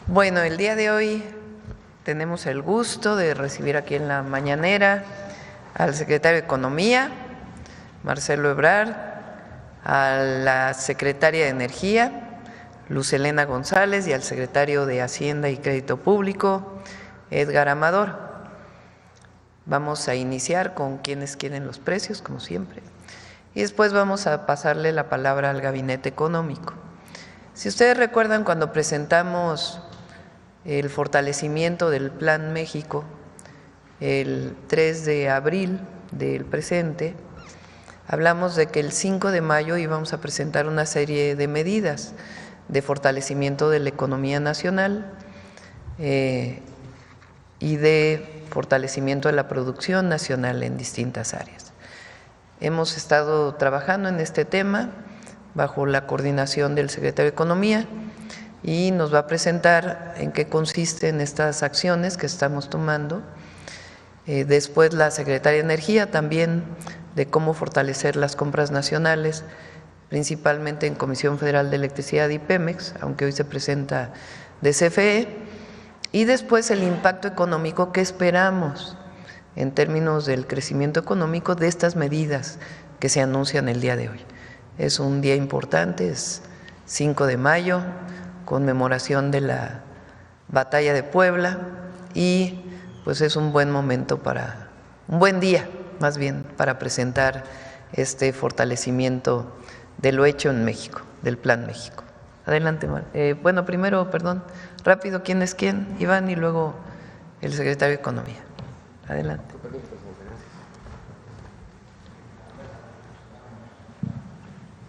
Bueno, el día de hoy tenemos el gusto de recibir aquí en la mañanera al secretario de Economía, Marcelo Ebrard, a la secretaria de Energía, Luz Helena González, y al secretario de Hacienda y Crédito Público, Edgar Amador. Vamos a iniciar con quienes quieren los precios, como siempre, y después vamos a pasarle la palabra al Gabinete Económico. Si ustedes recuerdan, cuando presentamos el fortalecimiento del Plan México el 3 de abril del presente, hablamos de que el 5 de mayo íbamos a presentar una serie de medidas de fortalecimiento de la economía nacional y de fortalecimiento de la producción nacional en distintas áreas. Hemos estado trabajando en este tema bajo la coordinación del secretario de Economía y nos va a presentar en qué consisten estas acciones que estamos tomando. Después la secretaria de Energía también, de cómo fortalecer las compras nacionales, principalmente en Comisión Federal de Electricidad y Pemex, aunque hoy se presenta de CFE, y después el impacto económico que esperamos en términos del crecimiento económico de estas medidas que se anuncian el día de hoy. Es un día importante, es 5 de mayo, conmemoración de la Batalla de Puebla, y pues es un buen momento un buen día más bien, para presentar este fortalecimiento de lo hecho en México, del Plan México. Adelante, bueno, primero, perdón, rápido, ¿quién es quién? Iván, y luego el secretario de Economía. Adelante.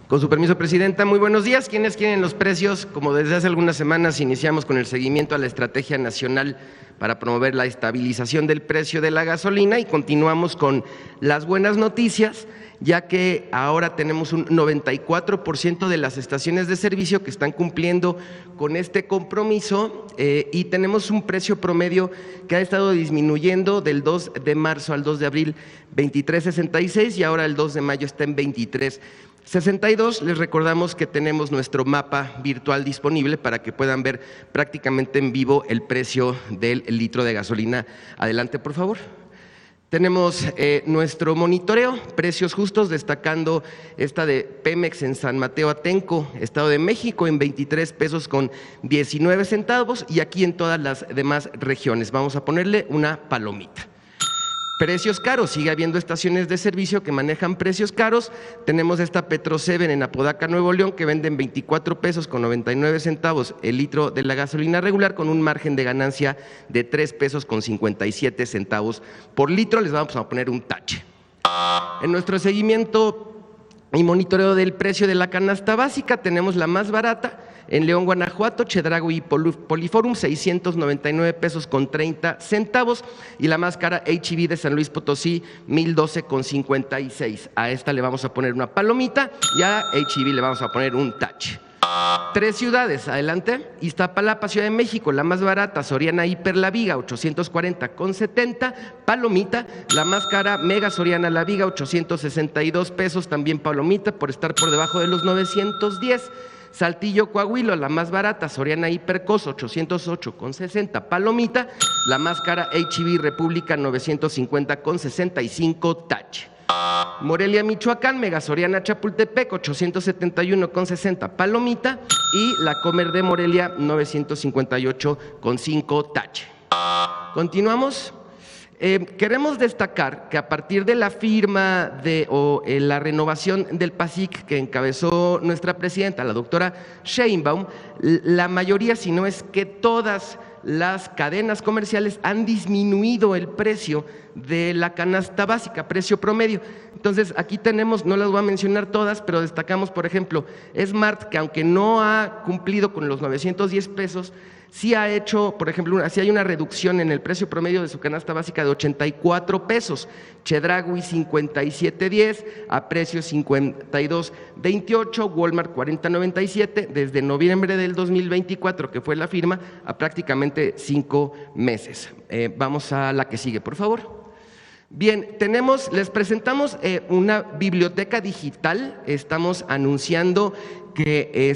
Con su permiso, Presidenta. Muy buenos días. ¿Quiénes quieren los precios? Como desde hace algunas semanas iniciamos con el seguimiento a la Estrategia Nacional para promover la estabilización del precio de la gasolina, y continuamos con las buenas noticias, ya que ahora tenemos un 94% de las estaciones de servicio que están cumpliendo con este compromiso, y tenemos un precio promedio que ha estado disminuyendo del 2 de marzo al 2 de abril, 23.66, y ahora el 2 de mayo está en 23.62. Les recordamos que tenemos nuestro mapa virtual disponible para que puedan ver prácticamente en vivo el precio del litro de gasolina. Adelante, por favor. Tenemos nuestro monitoreo, precios justos, destacando esta de Pemex en San Mateo Atenco, Estado de México, en 23 pesos con 19 centavos, y aquí en todas las demás regiones. Vamos a ponerle una palomita. Precios caros, sigue habiendo estaciones de servicio que manejan precios caros. Tenemos esta Petro-7 en Apodaca, Nuevo León, que venden 24 pesos con 99 centavos el litro de la gasolina regular, con un margen de ganancia de 3 pesos con 57 centavos por litro. Les vamos a poner un tache. En nuestro seguimiento y monitoreo del precio de la canasta básica, tenemos la más barata en León, Guanajuato, Chedraui y Poliforum, 699 pesos con 30 centavos, y la más cara H-E-B de San Luis Potosí, 1012 con 56. A esta le vamos a poner una palomita y a H-E-B le vamos a poner un tache. Tres ciudades, adelante. Iztapalapa, Ciudad de México, la más barata, Soriana Hiper La Viga, 840 con 70, palomita. La más cara, Mega Soriana La Viga, 862 pesos, también palomita, por estar por debajo de los 910. Saltillo, Coahuila, la más barata, Soriana Hipercos, 808 con 60, palomita. La más cara, H-E-B República, 950 con 65, tache. Morelia, Michoacán, Mega Soriana Chapultepec, 871 con 60, palomita. Y la Comer de Morelia, 958 con 5, tache. Continuamos. Queremos destacar que a partir de la firma la renovación del PASIC que encabezó nuestra presidenta, la doctora Sheinbaum, la mayoría, si no es que todas las cadenas comerciales han disminuido el precio de la canasta básica, precio promedio. Entonces, aquí tenemos, no las voy a mencionar todas, pero destacamos, por ejemplo, Smart, que aunque no ha cumplido con los 910 pesos, sí ha hecho, por ejemplo, sí hay una reducción en el precio promedio de su canasta básica de 84 pesos. Chedraui 57.10 a precio 52.28, Walmart 40.97, desde noviembre del 2024, que fue la firma, a prácticamente 5 meses. Vamos a la que sigue, por favor. Bien, les presentamos una biblioteca digital. Estamos anunciando que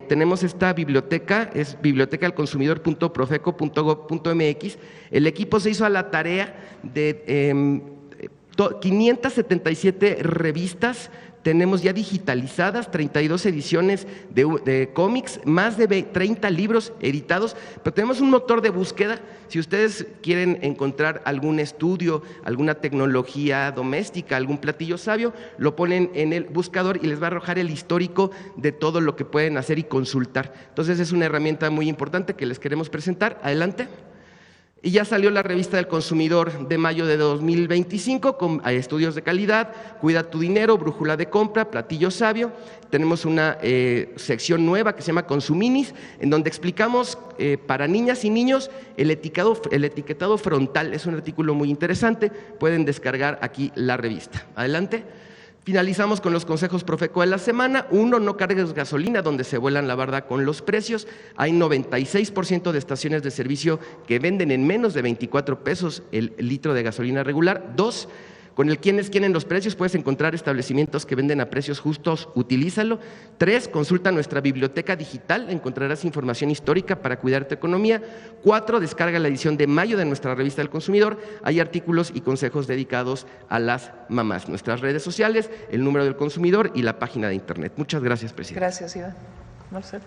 tenemos esta biblioteca, es bibliotecadelconsumidor.profeco.gov.mx. El equipo se hizo a la tarea de 577 revistas. Tenemos ya digitalizadas 32 ediciones de cómics, más de 30 libros editados, pero tenemos un motor de búsqueda. Si ustedes quieren encontrar algún estudio, alguna tecnología doméstica, algún platillo sabio, lo ponen en el buscador y les va a arrojar el histórico de todo lo que pueden hacer y consultar. Entonces es una herramienta muy importante que les queremos presentar. Adelante. Y ya salió la revista del consumidor de mayo de 2025 con estudios de calidad, Cuida tu dinero, brújula de compra, platillo sabio. Tenemos una sección nueva que se llama Consuminis, en donde explicamos para niñas y niños el etiquetado frontal. Es un artículo muy interesante, pueden descargar aquí la revista. Adelante. Finalizamos con los consejos Profeco de la semana. 1, no cargues gasolina donde se vuelan la barda con los precios. Hay 96% de estaciones de servicio que venden en menos de 24 pesos el litro de gasolina regular. 2, con el quiénes quieren los precios puedes encontrar establecimientos que venden a precios justos, utilízalo. 3, consulta nuestra biblioteca digital, encontrarás información histórica para cuidar tu economía. 4, descarga la edición de mayo de nuestra revista del consumidor, hay artículos y consejos dedicados a las mamás. Nuestras redes sociales, el número del consumidor y la página de internet. Muchas gracias, presidente. Gracias, Iván. Marcelo.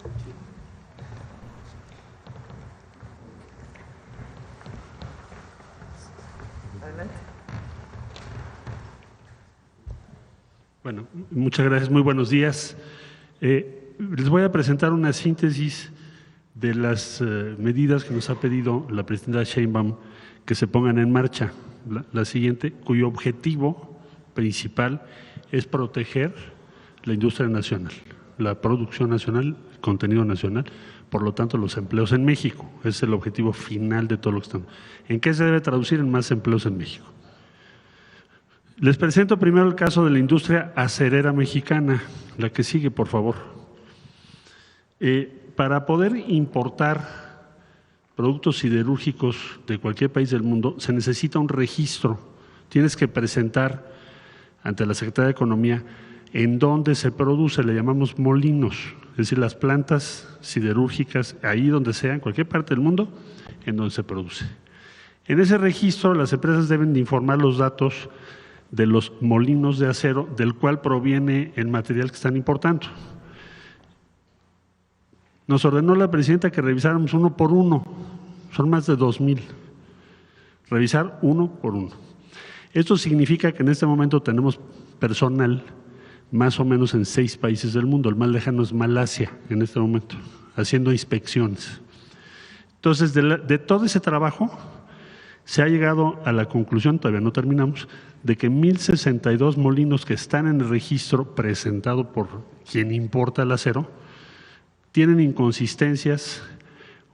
Adelante. Bueno, muchas gracias, muy buenos días. Les voy a presentar una síntesis de las medidas que nos ha pedido la presidenta Sheinbaum que se pongan en marcha. La siguiente, cuyo objetivo principal es proteger la industria nacional, la producción nacional, el contenido nacional, por lo tanto los empleos en México. Ese es el objetivo final de todo lo que estamos. ¿En qué se debe traducir? En más empleos en México. Les presento primero el caso de la industria acerera mexicana, la que sigue, por favor. Para poder importar productos siderúrgicos de cualquier país del mundo se necesita un registro. Tienes que presentar ante la Secretaría de Economía en dónde se produce, le llamamos molinos, es decir, las plantas siderúrgicas, ahí donde sea, en cualquier parte del mundo, en donde se produce. En ese registro las empresas deben de informar los datos de los molinos de acero del cual proviene el material que están importando. Nos ordenó la presidenta que revisáramos uno por uno, son más de 2,000, revisar uno por uno. Esto significa que en este momento tenemos personal más o menos en 6 países del mundo, el más lejano es Malasia en este momento, haciendo inspecciones. Entonces, de todo ese trabajo se ha llegado a la conclusión, todavía no terminamos, de que 1,062 molinos que están en el registro presentado por quien importa el acero tienen inconsistencias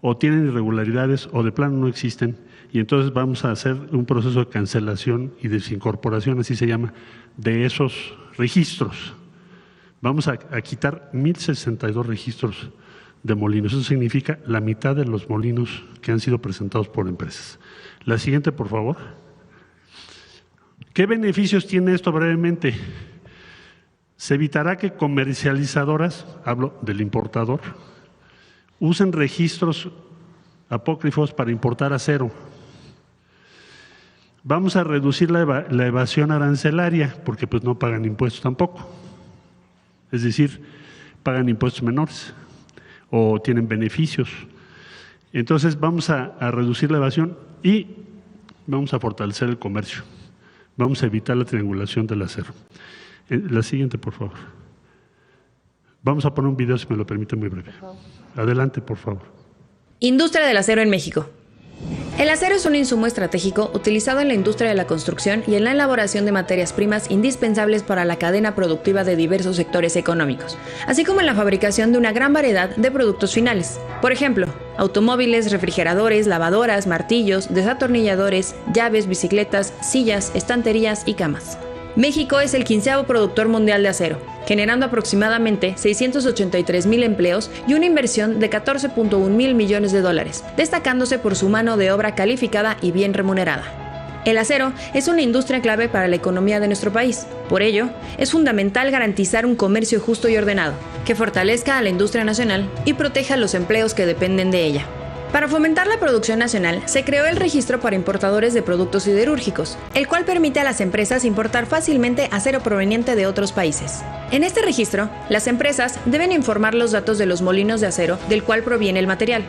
o tienen irregularidades o de plano no existen, y entonces vamos a hacer un proceso de cancelación y desincorporación, así se llama, de esos registros. Vamos a quitar 1,062 registros de molinos. Eso significa la mitad de los molinos que han sido presentados por empresas. La siguiente, por favor. ¿Qué beneficios tiene esto brevemente? Se evitará que comercializadoras, hablo del importador, usen registros apócrifos para importar acero. Vamos a reducir la evasión arancelaria, porque pues no pagan impuestos tampoco. Es decir, pagan impuestos menores o tienen beneficios. Entonces vamos a reducir la evasión y vamos a fortalecer el comercio. Vamos a evitar la triangulación del acero. La siguiente, por favor. Vamos a poner un video, si me lo permite, muy breve. Adelante, por favor. Industria del acero en México. El acero es un insumo estratégico utilizado en la industria de la construcción y en la elaboración de materias primas indispensables para la cadena productiva de diversos sectores económicos, así como en la fabricación de una gran variedad de productos finales. Por ejemplo, automóviles, refrigeradores, lavadoras, martillos, desatornilladores, llaves, bicicletas, sillas, estanterías y camas. México es el 15º productor mundial de acero, generando aproximadamente 683,000 empleos y una inversión de 14.1 mil millones de dólares, destacándose por su mano de obra calificada y bien remunerada. El acero es una industria clave para la economía de nuestro país. Por ello, es fundamental garantizar un comercio justo y ordenado, que fortalezca a la industria nacional y proteja los empleos que dependen de ella. Para fomentar la producción nacional, se creó el Registro para Importadores de Productos Siderúrgicos, el cual permite a las empresas importar fácilmente acero proveniente de otros países. En este registro, las empresas deben informar los datos de los molinos de acero del cual proviene el material.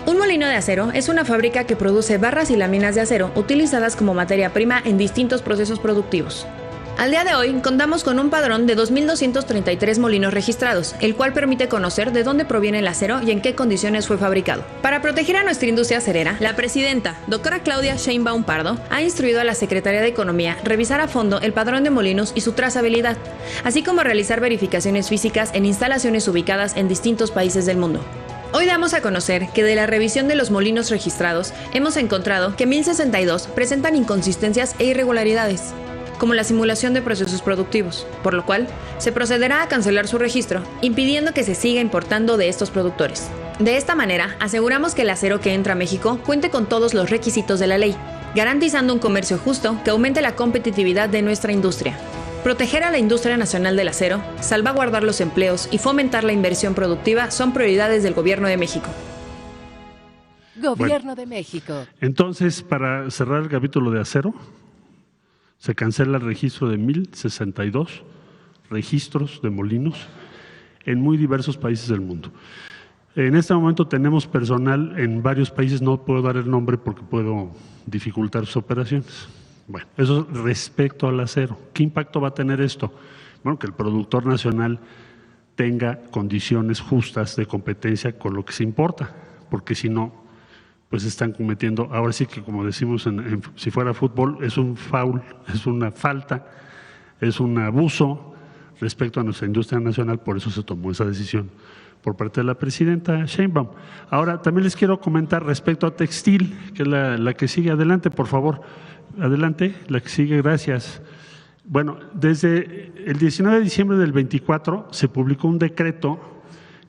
Un molino de acero es una fábrica que produce barras y láminas de acero utilizadas como materia prima en distintos procesos productivos. Al día de hoy, contamos con un padrón de 2.233 molinos registrados, el cual permite conocer de dónde proviene el acero y en qué condiciones fue fabricado. Para proteger a nuestra industria acerera, la presidenta, doctora Claudia Sheinbaum Pardo, ha instruido a la Secretaría de Economía revisar a fondo el padrón de molinos y su trazabilidad, así como realizar verificaciones físicas en instalaciones ubicadas en distintos países del mundo. Hoy damos a conocer que de la revisión de los molinos registrados, hemos encontrado que 1.062 presentan inconsistencias e irregularidades, como la simulación de procesos productivos, por lo cual se procederá a cancelar su registro, impidiendo que se siga importando de estos productores. De esta manera, aseguramos que el acero que entra a México cuente con todos los requisitos de la ley, garantizando un comercio justo que aumente la competitividad de nuestra industria. Proteger a la industria nacional del acero, salvaguardar los empleos y fomentar la inversión productiva son prioridades del Gobierno de México. Gobierno de México. Entonces, para cerrar el capítulo de acero, se cancela el registro de 1.062 registros de molinos en muy diversos países del mundo. En este momento tenemos personal en varios países, no puedo dar el nombre porque puedo dificultar sus operaciones. Bueno, eso respecto al acero. ¿Qué impacto va a tener esto? Bueno, que el productor nacional tenga condiciones justas de competencia con lo que se importa, porque si no, pues están cometiendo, ahora sí que como decimos si fuera fútbol, es un foul, es una falta, es un abuso respecto a nuestra industria nacional, por eso se tomó esa decisión por parte de la presidenta Sheinbaum. Ahora, también les quiero comentar respecto a textil, que es la que sigue. Adelante, por favor. Adelante, la que sigue, gracias. Bueno, desde el 19 de diciembre del 24 se publicó un decreto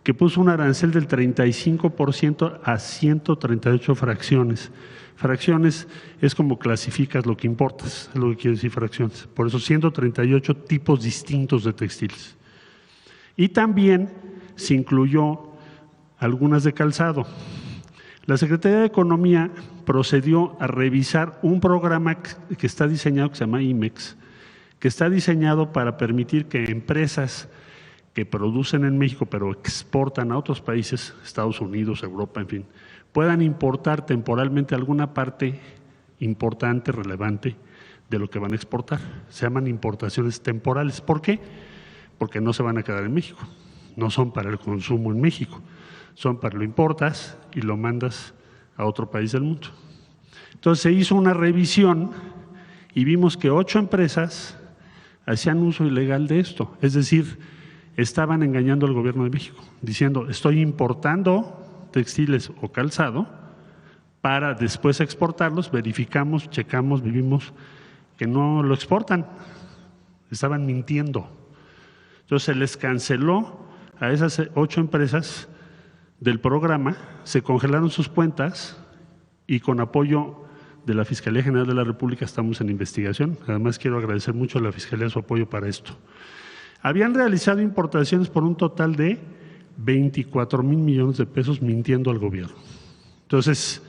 que puso un arancel del 35% a 138 fracciones. Fracciones es como clasificas lo que importas, es lo que quiere decir fracciones. Por eso 138 tipos distintos de textiles. Y también se incluyó algunas de calzado. La Secretaría de Economía procedió a revisar un programa que está diseñado, que se llama IMEX, que está diseñado para permitir que empresas que producen en México pero exportan a otros países, Estados Unidos, Europa, en fin, puedan importar temporalmente alguna parte importante, relevante de lo que van a exportar. Se llaman importaciones temporales. ¿Por qué? Porque no se van a quedar en México, no son para el consumo en México, son para lo importas y lo mandas a otro país del mundo. Entonces se hizo una revisión y vimos que 8 empresas hacían uso ilegal de esto, es decir, estaban engañando al Gobierno de México, diciendo estoy importando textiles o calzado para después exportarlos, verificamos, checamos, vivimos que no lo exportan, estaban mintiendo. Entonces se les canceló a esas 8 empresas del programa, se congelaron sus cuentas y con apoyo de la Fiscalía General de la República estamos en investigación. Además quiero agradecer mucho a la Fiscalía su apoyo para esto. Habían realizado importaciones por un total de 24,000 millones de pesos mintiendo al gobierno. Entonces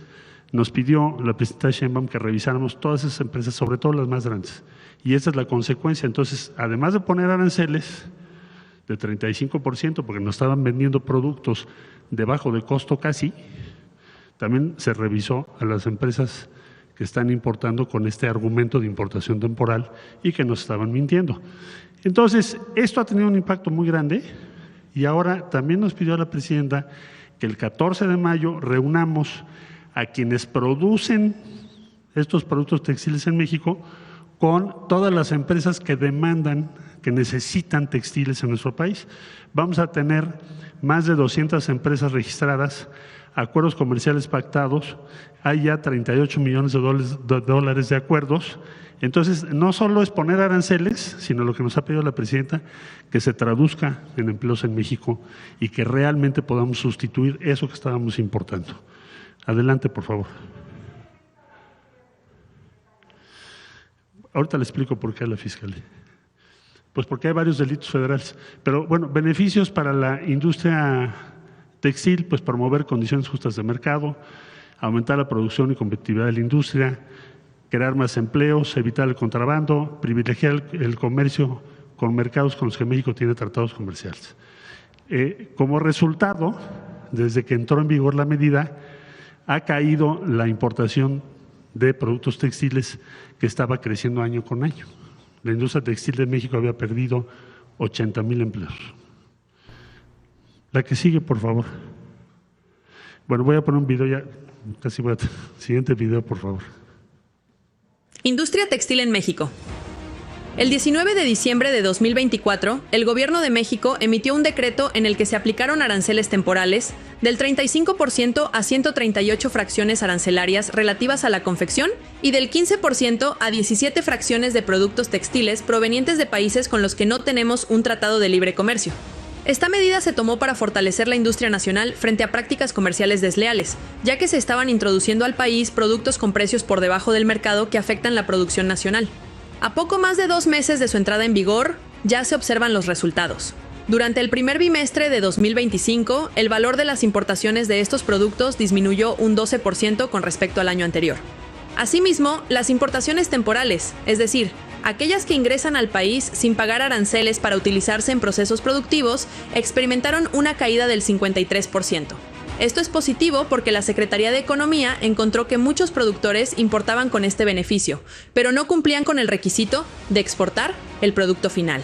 nos pidió la presidenta Sheinbaum que revisáramos todas esas empresas, sobre todo las más grandes. Y esa es la consecuencia. Entonces, además de poner aranceles de 35%, porque nos estaban vendiendo productos debajo de costo casi, también se revisó a las empresas que están importando con este argumento de importación temporal y que nos estaban mintiendo. Entonces, esto ha tenido un impacto muy grande y ahora también nos pidió la presidenta que el 14 de mayo reunamos a quienes producen estos productos textiles en México con todas las empresas que demandan, que necesitan textiles en nuestro país. Vamos a tener más de 200 empresas registradas, acuerdos comerciales pactados, hay ya 38 millones de dólares de acuerdos. Entonces, no solo es poner aranceles, sino lo que nos ha pedido la presidenta, que se traduzca en empleos en México y que realmente podamos sustituir eso que estábamos importando. Adelante, por favor. Ahorita le explico por qué a la Fiscalía. Pues porque hay varios delitos federales. Pero bueno, beneficios para la industria textil, pues promover condiciones justas de mercado, aumentar la producción y competitividad de la industria, crear más empleos, evitar el contrabando, privilegiar el comercio con mercados con los que México tiene tratados comerciales. Como resultado, desde que entró en vigor la medida, ha caído la importación de productos textiles que estaba creciendo año con año. La industria textil de México había perdido 80,000 empleos. La que sigue, por favor. Bueno, voy a poner un video ya, casi voy a… Siguiente video, por favor. Industria textil en México. El 19 de diciembre de 2024, el Gobierno de México emitió un decreto en el que se aplicaron aranceles temporales del 35% a 138 fracciones arancelarias relativas a la confección y del 15% a 17 fracciones de productos textiles provenientes de países con los que no tenemos un tratado de libre comercio. Esta medida se tomó para fortalecer la industria nacional frente a prácticas comerciales desleales, ya que se estaban introduciendo al país productos con precios por debajo del mercado que afectan la producción nacional. A poco más de 2 meses de su entrada en vigor, ya se observan los resultados. Durante el primer bimestre de 2025, el valor de las importaciones de estos productos disminuyó un 12% con respecto al año anterior. Asimismo, las importaciones temporales, es decir, aquellas que ingresan al país sin pagar aranceles para utilizarse en procesos productivos, experimentaron una caída del 53%. Esto es positivo porque la Secretaría de Economía encontró que muchos productores importaban con este beneficio, pero no cumplían con el requisito de exportar el producto final.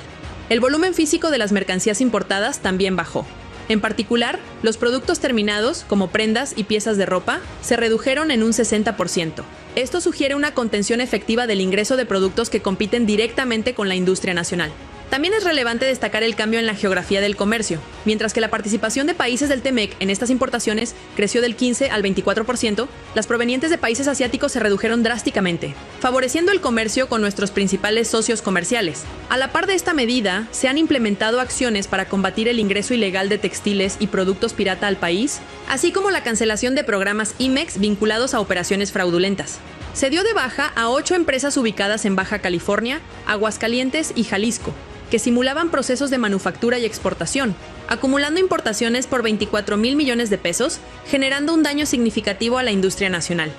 El volumen físico de las mercancías importadas también bajó. En particular, los productos terminados, como prendas y piezas de ropa, se redujeron en un 60%. Esto sugiere una contención efectiva del ingreso de productos que compiten directamente con la industria nacional. También es relevante destacar el cambio en la geografía del comercio. Mientras que la participación de países del TEMEC en estas importaciones creció del 15 al 24%, las provenientes de países asiáticos se redujeron drásticamente, favoreciendo el comercio con nuestros principales socios comerciales. A la par de esta medida, se han implementado acciones para combatir el ingreso ilegal de textiles y productos pirata al país, así como la cancelación de programas IMEX vinculados a operaciones fraudulentas. Se dio de baja a 8 empresas ubicadas en Baja California, Aguascalientes y Jalisco, que simulaban procesos de manufactura y exportación, acumulando importaciones por 24,000 millones de pesos, generando un daño significativo a la industria nacional.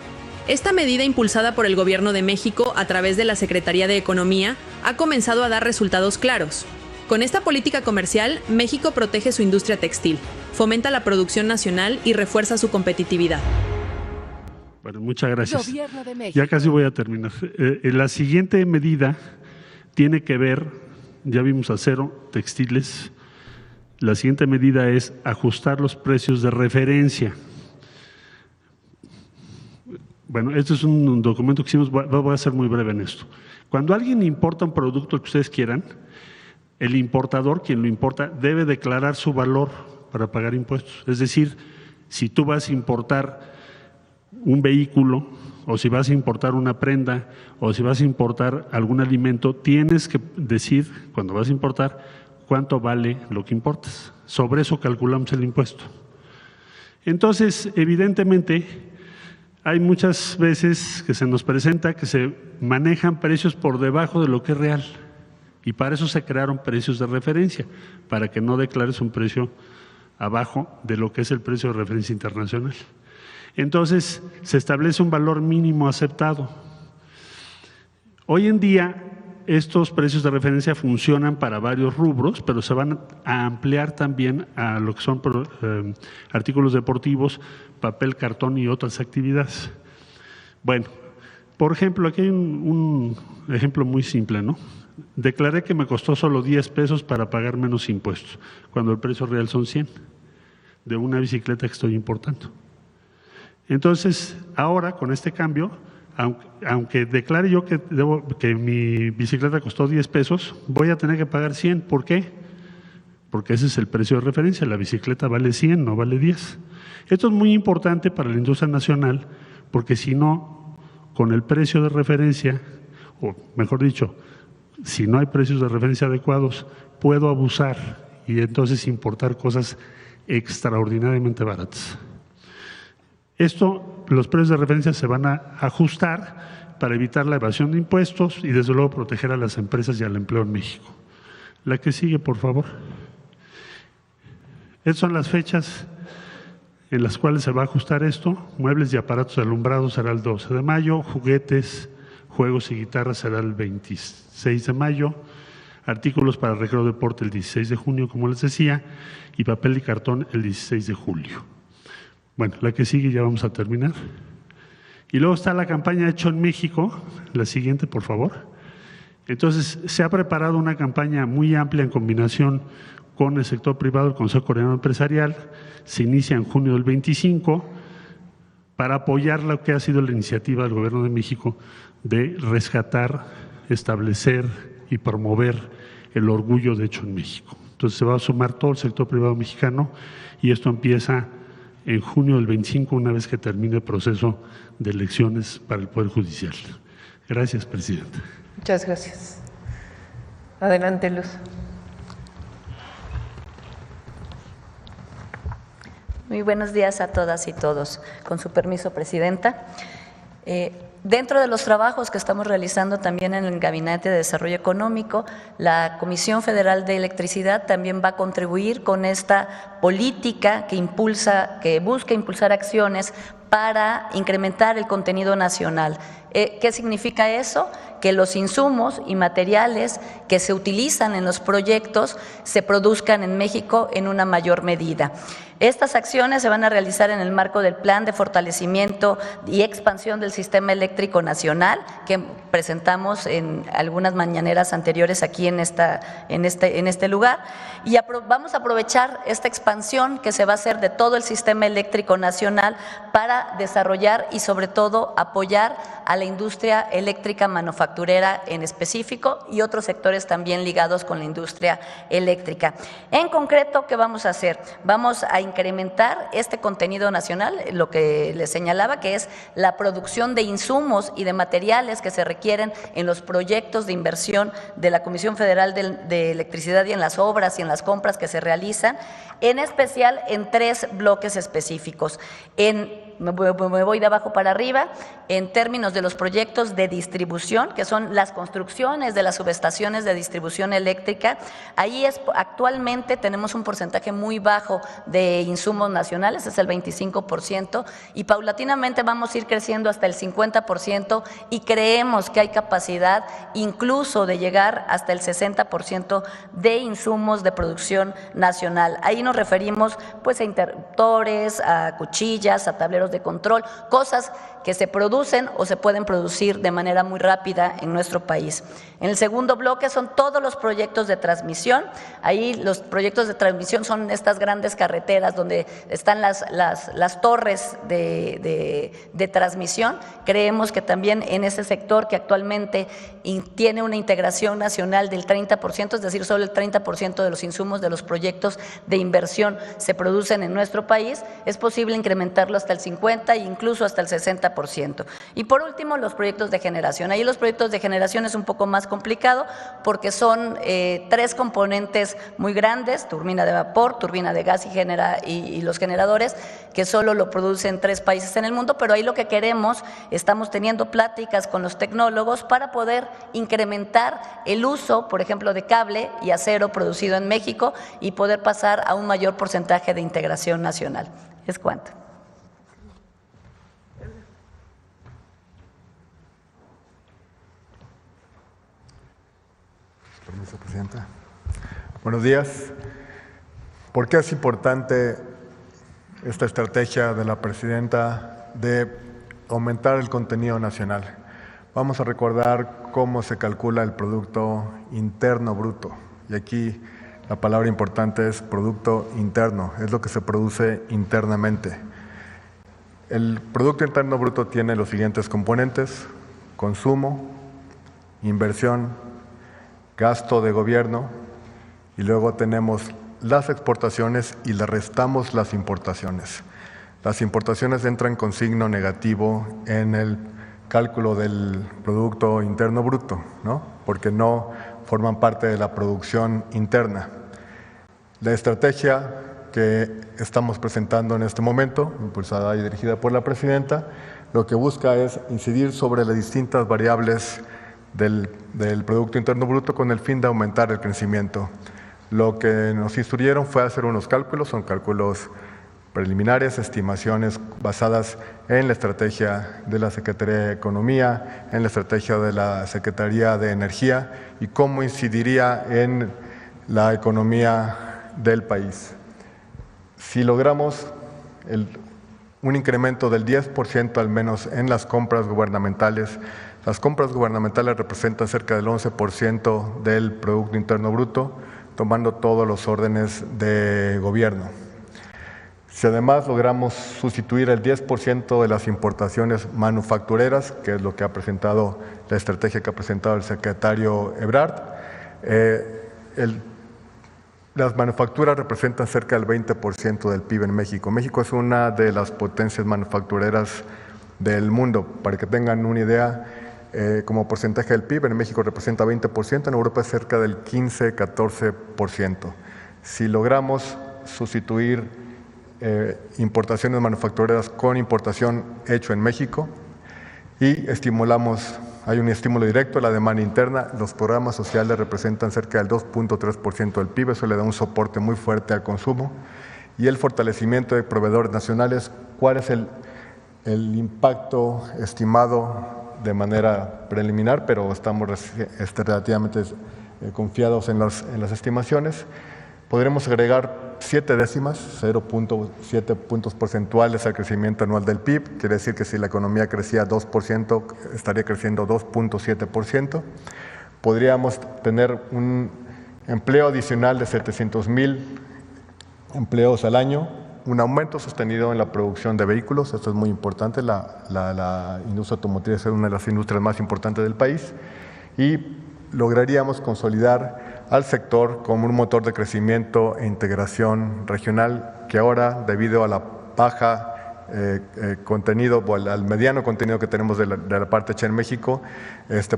Esta medida, impulsada por el Gobierno de México a través de la Secretaría de Economía, ha comenzado a dar resultados claros. Con esta política comercial, México protege su industria textil, fomenta la producción nacional y refuerza su competitividad. Bueno, muchas gracias. Ya casi voy a terminar. La siguiente medida tiene que ver… Ya vimos acero, textiles. La siguiente medida es ajustar los precios de referencia. Bueno, este es un documento que hicimos, voy a ser muy breve en esto. Cuando alguien importa un producto que ustedes quieran, el importador, quien lo importa, debe declarar su valor para pagar impuestos. Es decir, si tú vas a importar un vehículo, o si vas a importar una prenda, o si vas a importar algún alimento, tienes que decir, cuando vas a importar, cuánto vale lo que importas. Sobre eso calculamos el impuesto. Entonces, evidentemente, hay muchas veces que se nos presenta que se manejan precios por debajo de lo que es real. Y para eso se crearon precios de referencia, para que no declares un precio abajo de lo que es el precio de referencia internacional. Entonces, se establece un valor mínimo aceptado. Hoy en día, estos precios de referencia funcionan para varios rubros, pero se van a ampliar también a lo que son artículos deportivos, papel, cartón y otras actividades. Bueno, por ejemplo, aquí hay un ejemplo muy simple, ¿no? Declaré que me costó solo 10 pesos para pagar menos impuestos, cuando el precio real son 100, de una bicicleta que estoy importando. Entonces, ahora con este cambio, aunque declare yo que mi bicicleta costó 10 pesos, voy a tener que pagar 100. ¿Por qué? Porque ese es el precio de referencia. La bicicleta vale 100, no vale 10. Esto es muy importante para la industria nacional, porque si no, con el precio de referencia, o mejor dicho, si no hay precios de referencia adecuados, puedo abusar y entonces importar cosas extraordinariamente baratas. Los precios de referencia se van a ajustar, para evitar la evasión de impuestos y desde luego proteger a las empresas y al empleo en México. La que sigue, por favor. Estas son las fechas en las cuales se va a ajustar esto. Muebles y aparatos de alumbrado será el 12 de mayo, juguetes, juegos y guitarras será el 26 de mayo, artículos para recreo deporte el 16 de junio, como les decía, y papel y cartón el 16 de julio. Bueno, la que sigue ya vamos a terminar. Y luego está la campaña Hecho en México, la siguiente, por favor. Entonces, se ha preparado una campaña muy amplia en combinación con el sector privado, el Consejo Coordinador Empresarial. Se inicia en junio del 25 para apoyar lo que ha sido la iniciativa del Gobierno de México de rescatar, establecer y promover el orgullo de Hecho en México. Entonces, se va a sumar todo el sector privado mexicano y esto empieza en junio del 25, una vez que termine el proceso de elecciones para el Poder Judicial. Gracias, presidenta. Muchas gracias. Adelante, Luz. Muy buenos días a todas y todos. Con su permiso, presidenta. Dentro de los trabajos que estamos realizando también en el Gabinete de Desarrollo Económico, la Comisión Federal de Electricidad también va a contribuir con esta política que busca impulsar acciones para incrementar el contenido nacional. ¿Qué significa eso? Que los insumos y materiales que se utilizan en los proyectos se produzcan en México en una mayor medida. Estas acciones se van a realizar en el marco del Plan de Fortalecimiento y Expansión del Sistema Eléctrico Nacional, que presentamos en algunas mañaneras anteriores aquí en este lugar. Y vamos a aprovechar esta expansión que se va a hacer de todo el Sistema Eléctrico Nacional para desarrollar y sobre todo apoyar a la industria eléctrica manufacturera en específico y otros sectores también ligados con la industria eléctrica. En concreto, ¿qué vamos a hacer? Vamos a incrementar este contenido nacional, lo que les señalaba, que es la producción de insumos y de materiales que se requieren en los proyectos de inversión de la Comisión Federal de Electricidad y en las obras y en las compras que se realizan, en especial en 3 bloques específicos. Me voy de abajo para arriba. En términos de los proyectos de distribución, que son las construcciones de las subestaciones de distribución eléctrica, ahí actualmente tenemos un porcentaje muy bajo de insumos nacionales, es el 25%, y paulatinamente vamos a ir creciendo hasta el 50% y creemos que hay capacidad incluso de llegar hasta el 60% de insumos de producción nacional. Ahí nos referimos pues a interruptores, a cuchillas, a tableros de control, cosas que se producen o se pueden producir de manera muy rápida en nuestro país. En el segundo bloque son todos los proyectos de transmisión. Ahí los proyectos de transmisión son estas grandes carreteras donde están las torres de transmisión. Creemos que también en ese sector que actualmente tiene una integración nacional del 30%, es decir, solo el 30% de los insumos de los proyectos de inversión se producen en nuestro país, es posible incrementarlo hasta el 50% e incluso hasta el 60%. Y por último, los proyectos de generación. Ahí los proyectos de generación es un poco más complicado porque son 3 componentes muy grandes: turbina de vapor, turbina de gas y los generadores, que solo lo producen 3 países en el mundo, pero ahí lo que queremos, estamos teniendo pláticas con los tecnólogos para poder incrementar el uso, por ejemplo, de cable y acero producido en México y poder pasar a un mayor porcentaje de integración nacional. ¿Es cuánto? Permiso, presidenta. Buenos días. ¿Por qué es importante esta estrategia de la presidenta de aumentar el contenido nacional? Vamos a recordar cómo se calcula el Producto Interno Bruto. Y aquí la palabra importante es Producto Interno, es lo que se produce internamente. El Producto Interno Bruto tiene los siguientes componentes: consumo, inversión, gasto de gobierno, y luego tenemos las exportaciones y le restamos las importaciones. Las importaciones entran con signo negativo en el cálculo del Producto Interno Bruto, ¿no? Porque no forman parte de la producción interna. La estrategia que estamos presentando en este momento, impulsada y dirigida por la presidenta, lo que busca es incidir sobre las distintas variables del Producto Interno Bruto con el fin de aumentar el crecimiento. Lo que nos instruyeron fue hacer unos cálculos, son cálculos preliminares, estimaciones basadas en la estrategia de la Secretaría de Economía, en la estrategia de la Secretaría de Energía y cómo incidiría en la economía del país. Si logramos un incremento del 10% al menos en las compras gubernamentales, las compras gubernamentales representan cerca del 11% del Producto Interno Bruto, tomando todos los órdenes de gobierno. Si además logramos sustituir el 10% de las importaciones manufactureras, que es lo que ha presentado, la estrategia que ha presentado el secretario Ebrard, las manufacturas representan cerca del 20% del PIB en México. México es una de las potencias manufactureras del mundo. Para que tengan una idea, como porcentaje del PIB, en México representa 20%, en Europa es cerca del 15-14%. Si logramos sustituir importaciones manufactureras con importación hecho en México y estimulamos, hay un estímulo directo a la demanda interna, los programas sociales representan cerca del 2.3% del PIB, eso le da un soporte muy fuerte al consumo, y el fortalecimiento de proveedores nacionales. ¿Cuál es el impacto estimado de manera preliminar? Pero estamos relativamente confiados en las estimaciones. Podremos agregar 7 décimas, 0.7 puntos porcentuales al crecimiento anual del PIB. Quiere decir que si la economía crecía 2%, estaría creciendo 2.7%. Podríamos tener un empleo adicional de 700,000 empleos al año, un aumento sostenido en la producción de vehículos. Esto es muy importante. La industria automotriz es una de las industrias más importantes del país y lograríamos consolidar al sector como un motor de crecimiento e integración regional que ahora, debido a la baja contenido o al mediano contenido que tenemos de la parte hecha en México,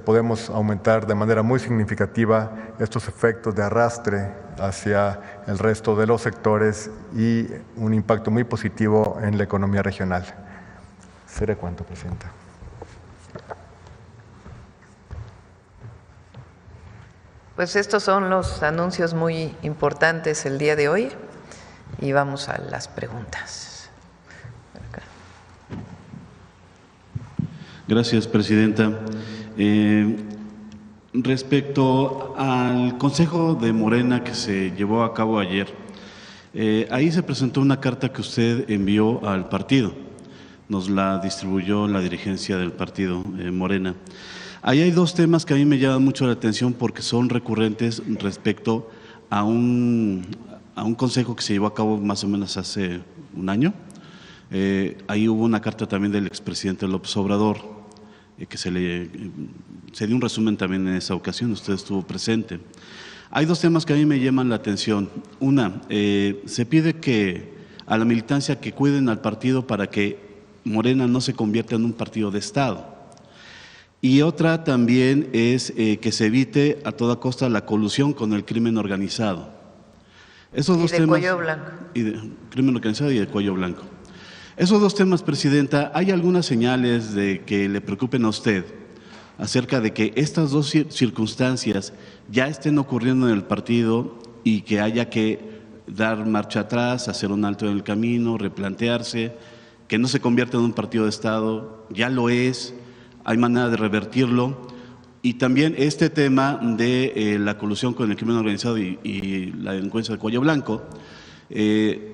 podemos aumentar de manera muy significativa estos efectos de arrastre hacia el resto de los sectores y un impacto muy positivo en la economía regional. ¿Será cuánto, Presidenta? Pues estos son los anuncios muy importantes el día de hoy y vamos a las preguntas. Gracias, Presidenta. Respecto al Consejo de Morena que se llevó a cabo ayer, ahí se presentó una carta que usted envió al partido, nos la distribuyó la dirigencia del partido Morena. Ahí hay dos temas que a mí me llaman mucho la atención porque son recurrentes respecto a un consejo que se llevó a cabo más o menos hace un año. Ahí hubo una carta también del expresidente López Obrador, que se dio un resumen también en esa ocasión, usted estuvo presente. Hay dos temas que a mí me llaman la atención. Una, se pide que a la militancia que cuiden al partido para que Morena no se convierta en un partido de Estado. Y otra también es que se evite a toda costa la colusión con el crimen organizado. Esos dos temas, cuello blanco. Crimen organizado y de cuello blanco. Esos dos temas, Presidenta, ¿hay algunas señales de que le preocupen a usted acerca de que estas dos circunstancias ya estén ocurriendo en el partido y que haya que dar marcha atrás, hacer un alto en el camino, replantearse, que no se convierta en un partido de Estado? Ya lo es. Hay manera de revertirlo. Y también este tema de la colusión con el crimen organizado y la delincuencia de cuello blanco,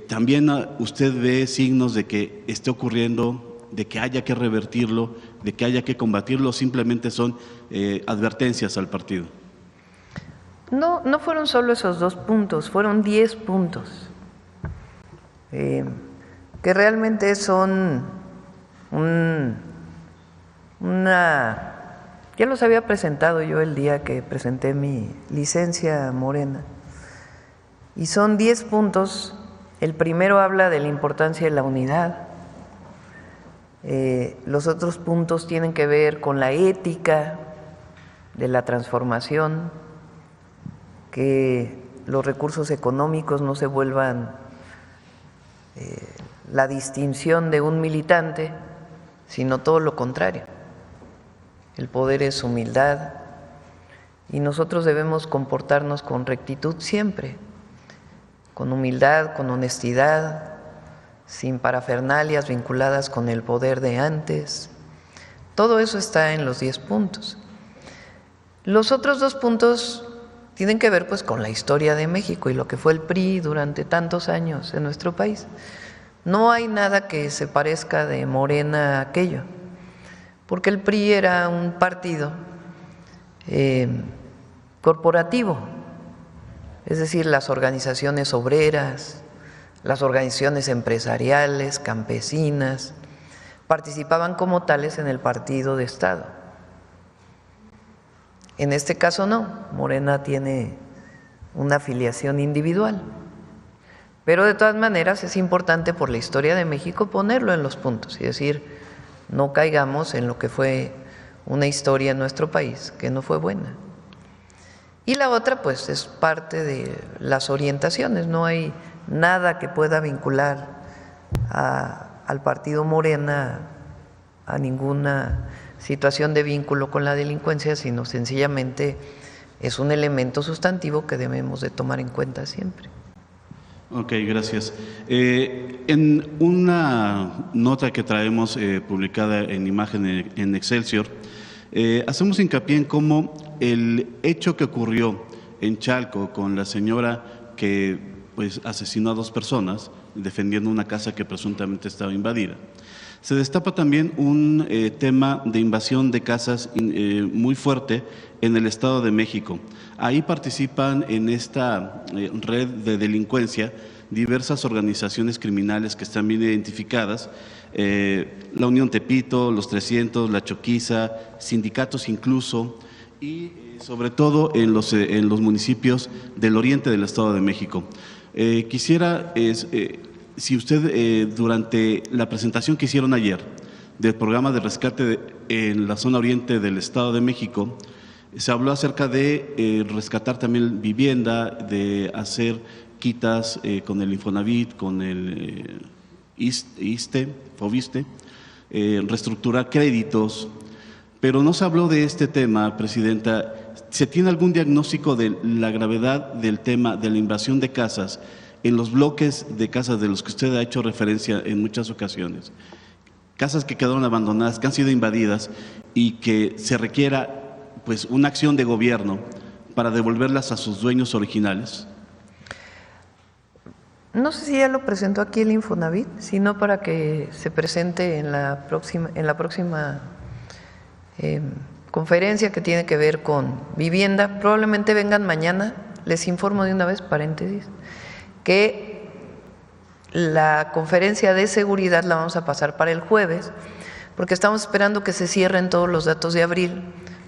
también usted ve signos de que esté ocurriendo, de que haya que revertirlo, de que haya que combatirlo, simplemente son advertencias al partido. No fueron solo esos 2 puntos, fueron 10 puntos, que realmente son ya los había presentado yo el día que presenté mi licencia Morena, y son 10 puntos. El primero habla de la importancia de la unidad, los otros puntos tienen que ver con la ética de la transformación, que los recursos económicos no se vuelvan la distinción de un militante, sino todo lo contrario. El poder es humildad y nosotros debemos comportarnos con rectitud siempre, con humildad, con honestidad, sin parafernalias vinculadas con el poder de antes. Todo eso está en los 10 puntos. Los otros 2 puntos tienen que ver pues con la historia de México y lo que fue el PRI durante tantos años en nuestro país. No hay nada que se parezca de Morena a aquello, porque el PRI era un partido corporativo, es decir, las organizaciones obreras, las organizaciones empresariales, campesinas, participaban como tales en el partido de Estado. En este caso no, Morena tiene una afiliación individual, pero de todas maneras es importante por la historia de México ponerlo en los puntos y decir, no caigamos en lo que fue una historia en nuestro país que no fue buena. Y la otra pues es parte de las orientaciones, no hay nada que pueda vincular al partido Morena a ninguna situación de vínculo con la delincuencia, sino sencillamente es un elemento sustantivo que debemos de tomar en cuenta siempre. Ok, gracias. En una nota que traemos publicada en imagen en Excelsior, hacemos hincapié en cómo el hecho que ocurrió en Chalco con la señora que pues asesinó a 2 personas defendiendo una casa que presuntamente estaba invadida. Se destapa también un tema de invasión de casas muy fuerte en el Estado de México. Ahí participan en esta red de delincuencia diversas organizaciones criminales que están bien identificadas, la Unión Tepito, los 300, la Choquiza, sindicatos incluso, y sobre todo en los municipios del oriente del Estado de México. Quisiera, si usted durante la presentación que hicieron ayer del programa de rescate en la zona oriente del Estado de México, se habló acerca de rescatar también vivienda, de hacer quitas con el Infonavit, con el Fobiste, reestructurar créditos, pero no se habló de este tema, Presidenta. ¿Se tiene algún diagnóstico de la gravedad del tema de la invasión de casas en los bloques de casas de los que usted ha hecho referencia en muchas ocasiones? Casas que quedaron abandonadas, que han sido invadidas y que se requiera pues una acción de gobierno para devolverlas a sus dueños originales. No sé si ya lo presentó aquí el Infonavit, sino para que se presente en la próxima conferencia que tiene que ver con vivienda. Probablemente vengan mañana. Les informo de una vez, paréntesis, que la conferencia de seguridad la vamos a pasar para el jueves, porque estamos esperando que se cierren todos los datos de abril.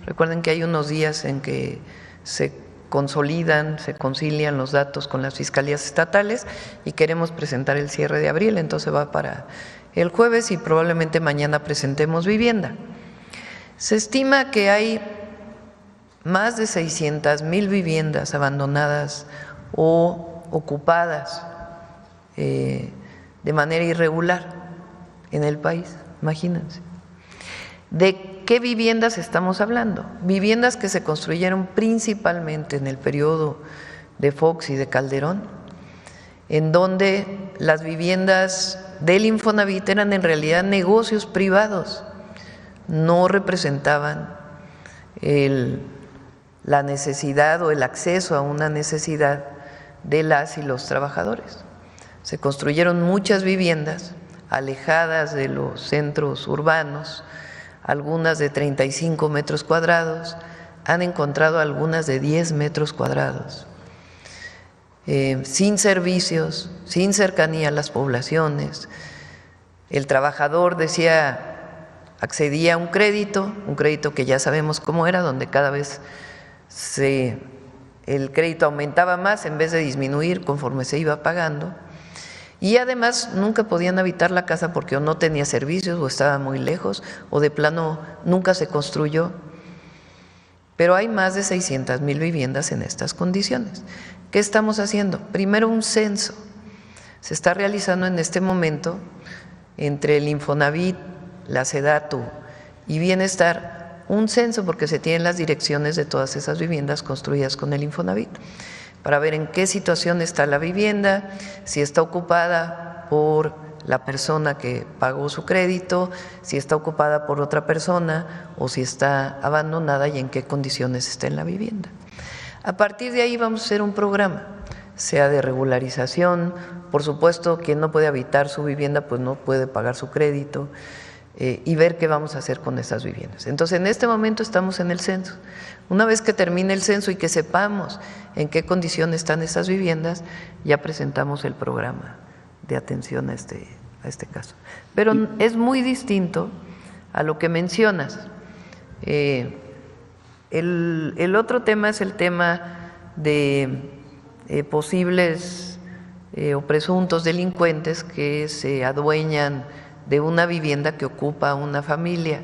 Recuerden que hay unos días en que se consolidan, se concilian los datos con las fiscalías estatales y queremos presentar el cierre de abril, entonces va para el jueves y probablemente mañana presentemos vivienda. Se estima que hay más de 600,000 viviendas abandonadas o ocupadas de manera irregular en el país, imagínense. ¿De qué viviendas estamos hablando? Viviendas que se construyeron principalmente en el periodo de Fox y de Calderón, en donde las viviendas del Infonavit eran en realidad negocios privados, no representaban la necesidad o el acceso a una necesidad de las y los trabajadores. Se construyeron muchas viviendas alejadas de los centros urbanos, algunas de 35 metros cuadrados, han encontrado algunas de 10 metros cuadrados, sin servicios, sin cercanía a las poblaciones. El trabajador accedía a un crédito que ya sabemos cómo era, donde cada vez el crédito aumentaba más en vez de disminuir conforme se iba pagando. Y además nunca podían habitar la casa porque o no tenía servicios o estaba muy lejos o de plano nunca se construyó. Pero hay más de 600,000 viviendas en estas condiciones. ¿Qué estamos haciendo? Primero, un censo. Se está realizando en este momento entre el Infonavit, la SEDATU y Bienestar un censo, porque se tienen las direcciones de todas esas viviendas construidas con el Infonavit, para ver en qué situación está la vivienda, si está ocupada por la persona que pagó su crédito, si está ocupada por otra persona o si está abandonada y en qué condiciones está en la vivienda. A partir de ahí vamos a hacer un programa, sea de regularización, por supuesto quien no puede habitar su vivienda pues no puede pagar su crédito, y ver qué vamos a hacer con estas viviendas. Entonces, en este momento estamos en el censo. Una vez que termine el censo y que sepamos en qué condiciones están estas viviendas, ya presentamos el programa de atención a este caso. Pero es muy distinto a lo que mencionas. El otro tema es el tema de posibles o presuntos delincuentes que se adueñan de una vivienda que ocupa una familia,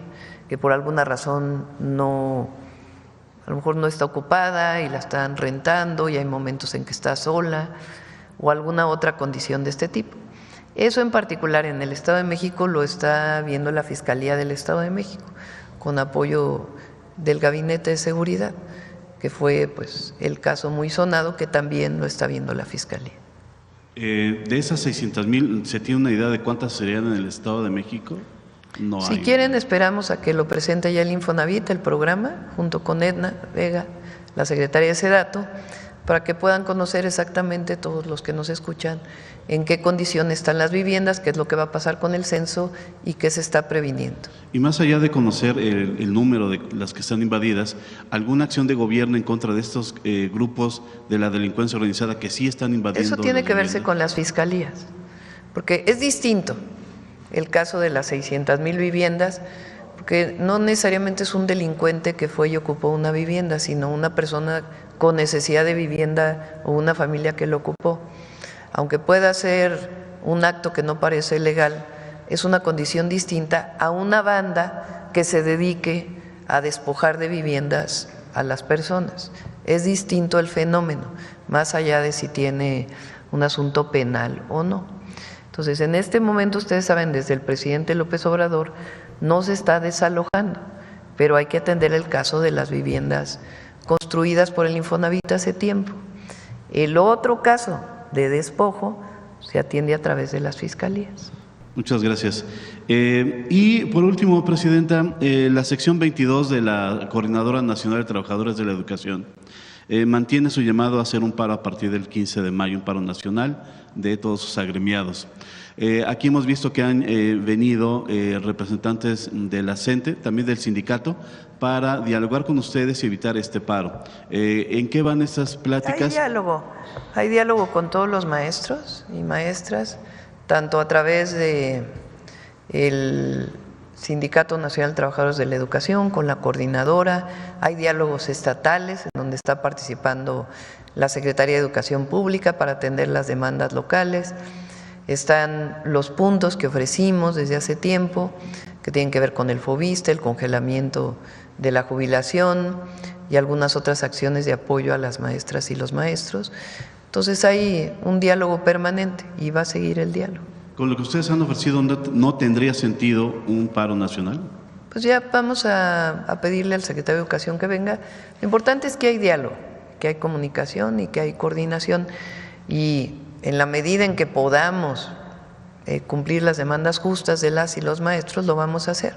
que por alguna razón a lo mejor no está ocupada y la están rentando y hay momentos en que está sola o alguna otra condición de este tipo. Eso en particular en el Estado de México lo está viendo la Fiscalía del Estado de México con apoyo del Gabinete de Seguridad, que fue pues el caso muy sonado que también lo está viendo la Fiscalía. De esas 600,000, ¿se tiene una idea de cuántas serían en el Estado de México? No si hay. quieren, esperamos a que lo presente ya el Infonavit, el programa, junto con Edna Vega, la secretaria de SEDATU, para que puedan conocer exactamente todos los que nos escuchan en qué condiciones están las viviendas, qué es lo que va a pasar con el censo y qué se está previniendo. Y más allá de conocer el número de las que están invadidas, ¿alguna acción de gobierno en contra de estos grupos de la delincuencia organizada que sí están invadiendo? Eso tiene que verse con las fiscalías, porque es distinto el caso de las 600,000 viviendas, porque no necesariamente es un delincuente que fue y ocupó una vivienda, sino una persona con necesidad de vivienda o una familia que lo ocupó. Aunque pueda ser un acto que no parece legal, es una condición distinta a una banda que se dedique a despojar de viviendas a las personas. Es distinto el fenómeno, más allá de si tiene un asunto penal o no. Entonces, en este momento, ustedes saben, desde el presidente López Obrador no se está desalojando, pero hay que atender el caso de las viviendas construidas por el Infonavit hace tiempo. El otro caso de despojo se atiende a través de las fiscalías. Muchas gracias. Y por último, Presidenta, la sección 22 de la Coordinadora Nacional de Trabajadores de la Educación mantiene su llamado a hacer un paro a partir del 15 de mayo, un paro nacional de todos sus agremiados. Aquí hemos visto que han venido representantes de la CENTE, también del sindicato, para dialogar con ustedes y evitar este paro. ¿En qué van estas pláticas? Hay diálogo con todos los maestros y maestras, tanto a través de el Sindicato Nacional de Trabajadores de la Educación, con la coordinadora, hay diálogos estatales en donde está participando la Secretaría de Educación Pública para atender las demandas locales. Están los puntos que ofrecimos desde hace tiempo, que tienen que ver con el FOBISTE, el congelamiento de la jubilación y algunas otras acciones de apoyo a las maestras y los maestros. Entonces hay un diálogo permanente y va a seguir el diálogo. Con lo que ustedes han ofrecido, ¿no tendría sentido un paro nacional? Pues ya vamos a pedirle al secretario de Educación que venga. Lo importante es que hay diálogo, que hay comunicación y que hay coordinación, y en la medida en que podamos cumplir las demandas justas de las y los maestros, lo vamos a hacer.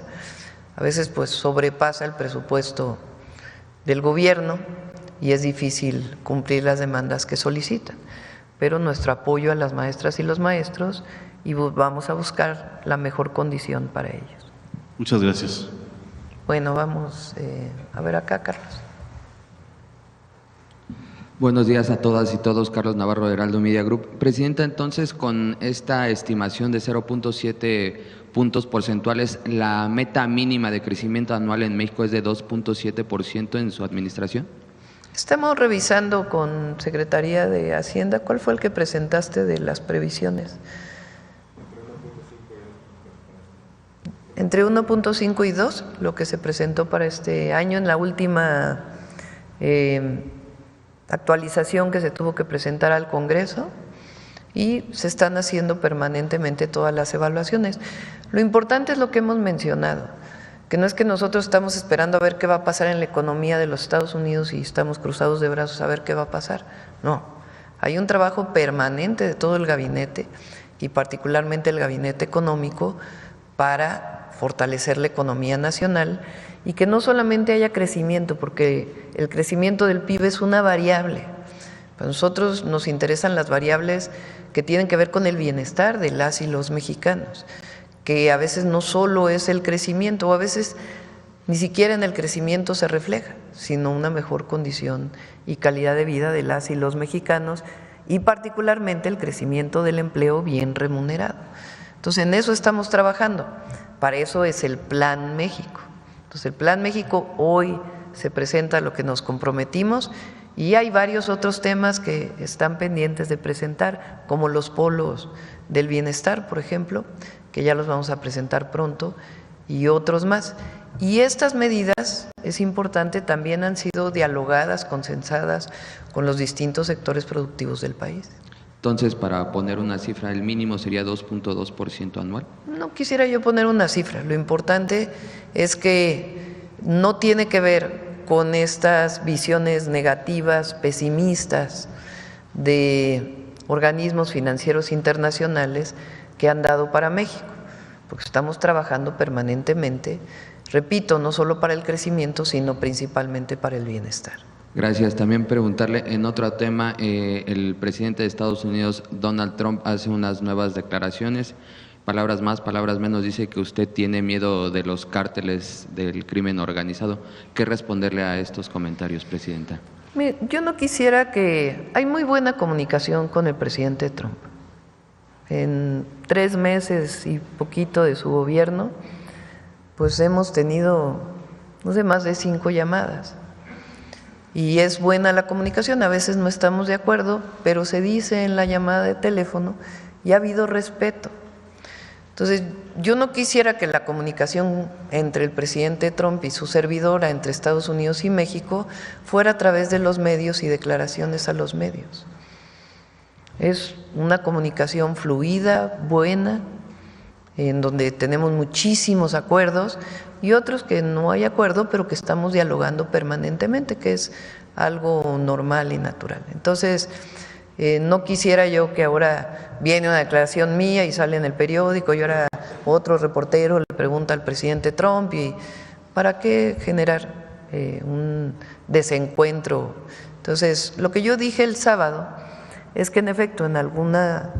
A veces pues sobrepasa el presupuesto del gobierno y es difícil cumplir las demandas que solicitan, pero nuestro apoyo a las maestras y los maestros, y vamos a buscar la mejor condición para ellos. Muchas gracias. Bueno, vamos a ver acá, Carlos. Buenos días a todas y todos. Carlos Navarro, de Heraldo Media Group. Presidenta, entonces, con esta estimación de 0.7 puntos porcentuales, ¿la meta mínima de crecimiento anual en México es de 2.7% en su administración? Estamos revisando con Secretaría de Hacienda. ¿Cuál fue el que presentaste de las previsiones? Entre 1.5 y 2, lo que se presentó para este año en la última actualización que se tuvo que presentar al Congreso. y se están haciendo permanentemente todas las evaluaciones. Lo importante es lo que hemos mencionado, que no es que nosotros estamos esperando a ver qué va a pasar en la economía de los Estados Unidos y estamos cruzados de brazos a ver qué va a pasar. No, hay un trabajo permanente de todo el gabinete y particularmente el gabinete económico para fortalecer la economía nacional y que no solamente haya crecimiento, porque el crecimiento del PIB es una variable. Para nosotros nos interesan las variables que tienen que ver con el bienestar de las y los mexicanos, que a veces no solo es el crecimiento, o a veces ni siquiera en el crecimiento se refleja, sino una mejor condición y calidad de vida de las y los mexicanos, y particularmente el crecimiento del empleo bien remunerado. Entonces, en eso estamos trabajando. Para eso es el Plan México. Entonces, el Plan México hoy se presenta lo que nos comprometimos y hay varios otros temas que están pendientes de presentar, como los polos del bienestar, por ejemplo, que ya los vamos a presentar pronto, y otros más. Y estas medidas, es importante, también han sido dialogadas, consensadas con los distintos sectores productivos del país. Entonces, para poner una cifra, el mínimo sería 2.2% anual. No quisiera yo poner una cifra, lo importante es que no tiene que ver con estas visiones negativas, pesimistas de organismos financieros internacionales que han dado para México, porque estamos trabajando permanentemente, repito, no solo para el crecimiento, sino principalmente para el bienestar. Gracias. También preguntarle en otro tema, el presidente de Estados Unidos, Donald Trump, hace unas nuevas declaraciones, palabras más, palabras menos, dice que usted tiene miedo de los cárteles del crimen organizado. ¿Qué responderle a estos comentarios, presidenta? Mire, yo no quisiera que… Hay muy buena comunicación con el presidente Trump. En 3 meses y poquito de su gobierno, pues hemos tenido, no sé, más de 5 llamadas. Y es buena la comunicación, a veces no estamos de acuerdo, pero se dice en la llamada de teléfono y ha habido respeto. Entonces, yo no quisiera que la comunicación entre el presidente Trump y su servidora, entre Estados Unidos y México, fuera a través de los medios y declaraciones a los medios. Es una comunicación fluida, buena, en donde tenemos muchísimos acuerdos y otros que no hay acuerdo, pero que estamos dialogando permanentemente, que es algo normal y natural. Entonces, no quisiera yo que ahora viene una declaración mía y sale en el periódico y ahora otro reportero le pregunta al presidente Trump y ¿para qué generar un desencuentro? Entonces, lo que yo dije el sábado es que en efecto en alguna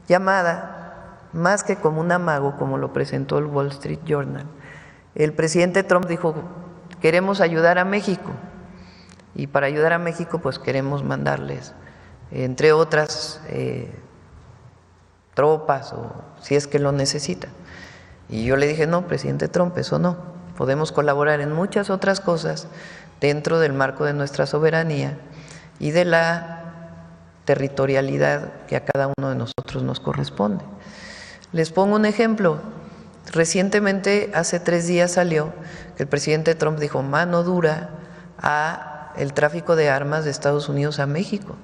llamada, más que como un amago, como lo presentó el Wall Street Journal, el presidente Trump dijo, queremos ayudar a México y para ayudar a México pues queremos mandarles, entre otras, tropas o si es que lo necesitan. Y yo le dije, no, presidente Trump, eso no, podemos colaborar en muchas otras cosas dentro del marco de nuestra soberanía y de la territorialidad que a cada uno de nosotros nos corresponde. Les pongo un ejemplo. Recientemente, hace 3 días salió que el presidente Trump dijo mano dura a el tráfico de armas de Estados Unidos a México.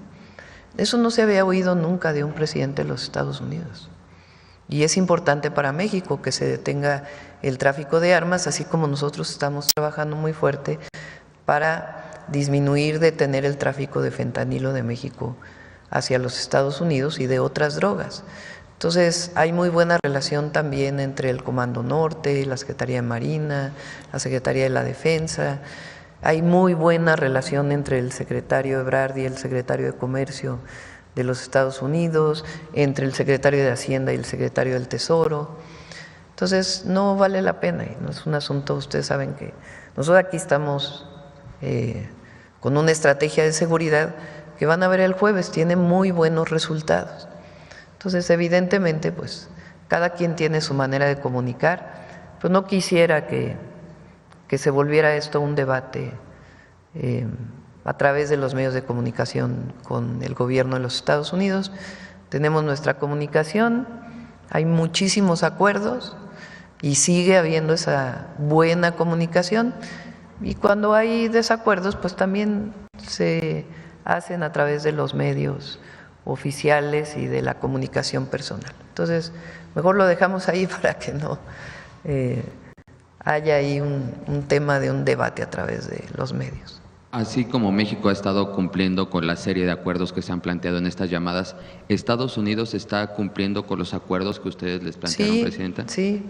Eso no se había oído nunca de un presidente de los Estados Unidos. Y es importante para México que se detenga el tráfico de armas, así como nosotros estamos trabajando muy fuerte para disminuir, detener el tráfico de fentanilo de México hacia los Estados Unidos y de otras drogas. Entonces, hay muy buena relación también entre el Comando Norte, la Secretaría de Marina, la Secretaría de la Defensa. Hay muy buena relación entre el secretario Ebrard y el secretario de Comercio de los Estados Unidos, entre el secretario de Hacienda y el secretario del Tesoro. Entonces, no vale la pena, y no es un asunto, ustedes saben que nosotros aquí estamos con una estrategia de seguridad que van a ver el jueves, tiene muy buenos resultados. Entonces, evidentemente, pues, cada quien tiene su manera de comunicar, pues no quisiera que se volviera esto un debate a través de los medios de comunicación con el gobierno de los Estados Unidos. Tenemos nuestra comunicación, hay muchísimos acuerdos y sigue habiendo esa buena comunicación, y cuando hay desacuerdos, pues también se hacen a través de los medios oficiales y de la comunicación personal. Entonces, mejor lo dejamos ahí para que no haya ahí un tema de un debate a través de los medios. Así como México ha estado cumpliendo con la serie de acuerdos que se han planteado en estas llamadas, ¿Estados Unidos está cumpliendo con los acuerdos que ustedes les plantearon, Presidenta? Sí,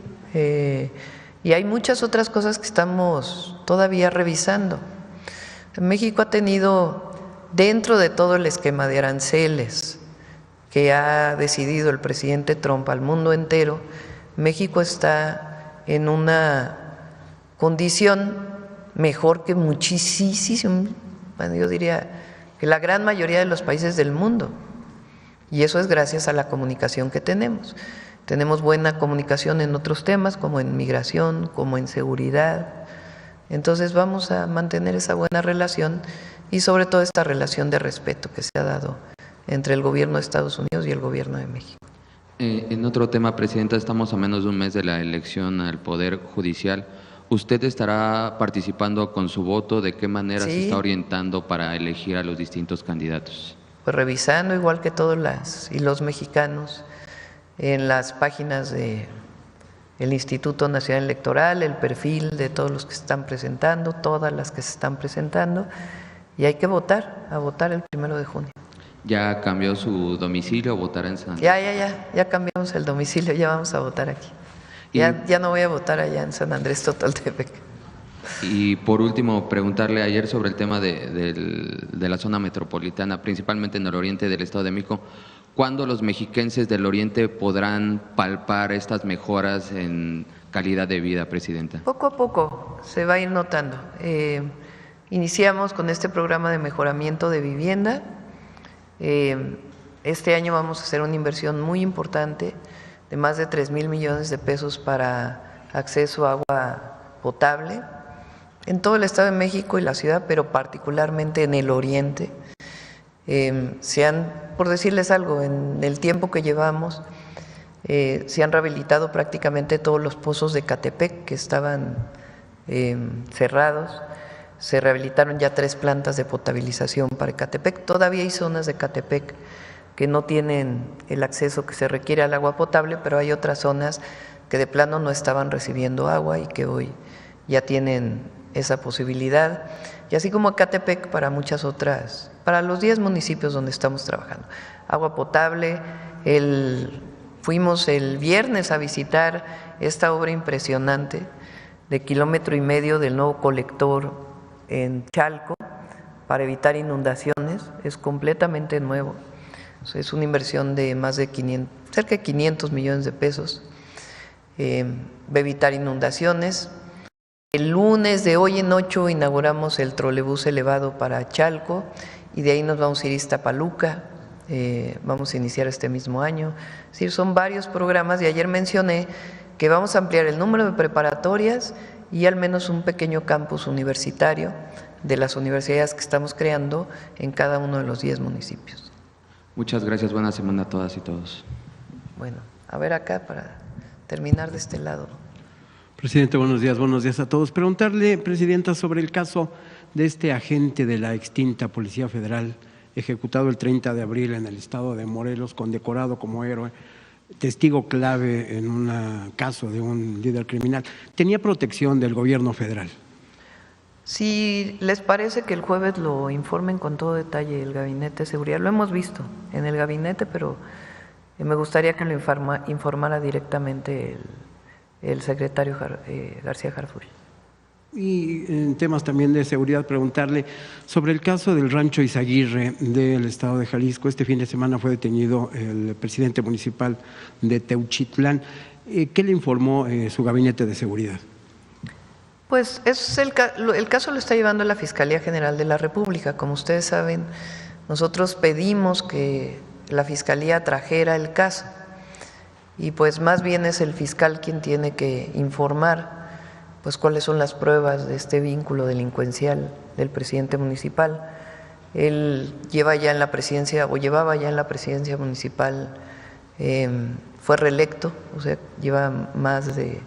y hay muchas otras cosas que estamos todavía revisando. México ha tenido, dentro de todo el esquema de aranceles que ha decidido el presidente Trump al mundo entero, México está en una condición mejor que muchísimo, bueno, yo diría que la gran mayoría de los países del mundo. Y eso es gracias a la comunicación que tenemos. Tenemos buena comunicación en otros temas, como en migración, como en seguridad. Entonces vamos a mantener esa buena relación y sobre todo esta relación de respeto que se ha dado entre el gobierno de Estados Unidos y el gobierno de México. En otro tema, Presidenta, estamos a menos de un mes de la elección al Poder Judicial. ¿Usted estará participando con su voto? ¿De qué manera se está orientando para elegir a los distintos candidatos? Pues revisando, igual que todos los mexicanos, en las páginas del Instituto Nacional Electoral, el perfil de todos los que se están presentando, todas las que se están presentando, y hay que votar, a votar el 1 de junio. ¿Ya cambió su domicilio o votará en San Andrés? Ya cambiamos el domicilio, ya vamos a votar aquí. Ya no voy a votar allá en San Andrés Totoltepec. Y por último, preguntarle ayer sobre el tema de la zona metropolitana, principalmente en el oriente del Estado de México. ¿Cuándo los mexiquenses del oriente podrán palpar estas mejoras en calidad de vida, Presidenta? Poco a poco se va a ir notando. Iniciamos con este programa de mejoramiento de vivienda. Este año vamos a hacer una inversión muy importante de más de 3,000 millones de pesos para acceso a agua potable en todo el Estado de México y la ciudad, pero particularmente en el oriente. Por decirles algo, en el tiempo que llevamos, se han rehabilitado prácticamente todos los pozos de Ecatepec que estaban cerrados. Se rehabilitaron ya 3 plantas de potabilización para Ecatepec. Todavía hay zonas de Ecatepec que no tienen el acceso que se requiere al agua potable, pero hay otras zonas que de plano no estaban recibiendo agua y que hoy ya tienen esa posibilidad. Y así como Ecatepec, para muchas otras, para los 10 municipios donde estamos trabajando. Agua potable, fuimos el viernes a visitar esta obra impresionante de 1,5 kilómetros del nuevo colector en Chalco para evitar inundaciones. Es completamente nuevo. Es una inversión de más de cerca de 500 millones de pesos. Va a evitar inundaciones. El lunes de hoy en 8 inauguramos el trolebús elevado para Chalco y de ahí nos vamos a ir a Iztapaluca. Vamos a iniciar este mismo año. Es decir, son varios programas y ayer mencioné que vamos a ampliar el número de preparatorias y al menos un pequeño campus universitario de las universidades que estamos creando en cada uno de los 10 municipios. Muchas gracias, buena semana a todas y todos. Bueno, a ver acá para terminar de este lado. Presidente, buenos días a todos. Preguntarle, Presidenta, sobre el caso de este agente de la extinta Policía Federal, ejecutado el 30 de abril en el estado de Morelos, condecorado como héroe, testigo clave en un caso de un líder criminal. ¿Tenía protección del gobierno federal? Si les parece que el jueves lo informen con todo detalle el Gabinete de Seguridad, lo hemos visto en el gabinete, pero me gustaría que lo informara directamente el secretario García Harfuch. Y en temas también de seguridad, preguntarle sobre el caso del rancho Izaguirre del estado de Jalisco. Este fin de semana fue detenido el presidente municipal de Teuchitlán. ¿Qué le informó su gabinete de seguridad? Pues el caso lo está llevando la Fiscalía General de la República. Como ustedes saben, nosotros pedimos que la Fiscalía trajera el caso y pues más bien es el fiscal quien tiene que informar pues cuáles son las pruebas de este vínculo delincuencial del presidente municipal. Él lleva ya en la presidencia o llevaba ya en la presidencia municipal, fue reelecto, o sea, lleva más de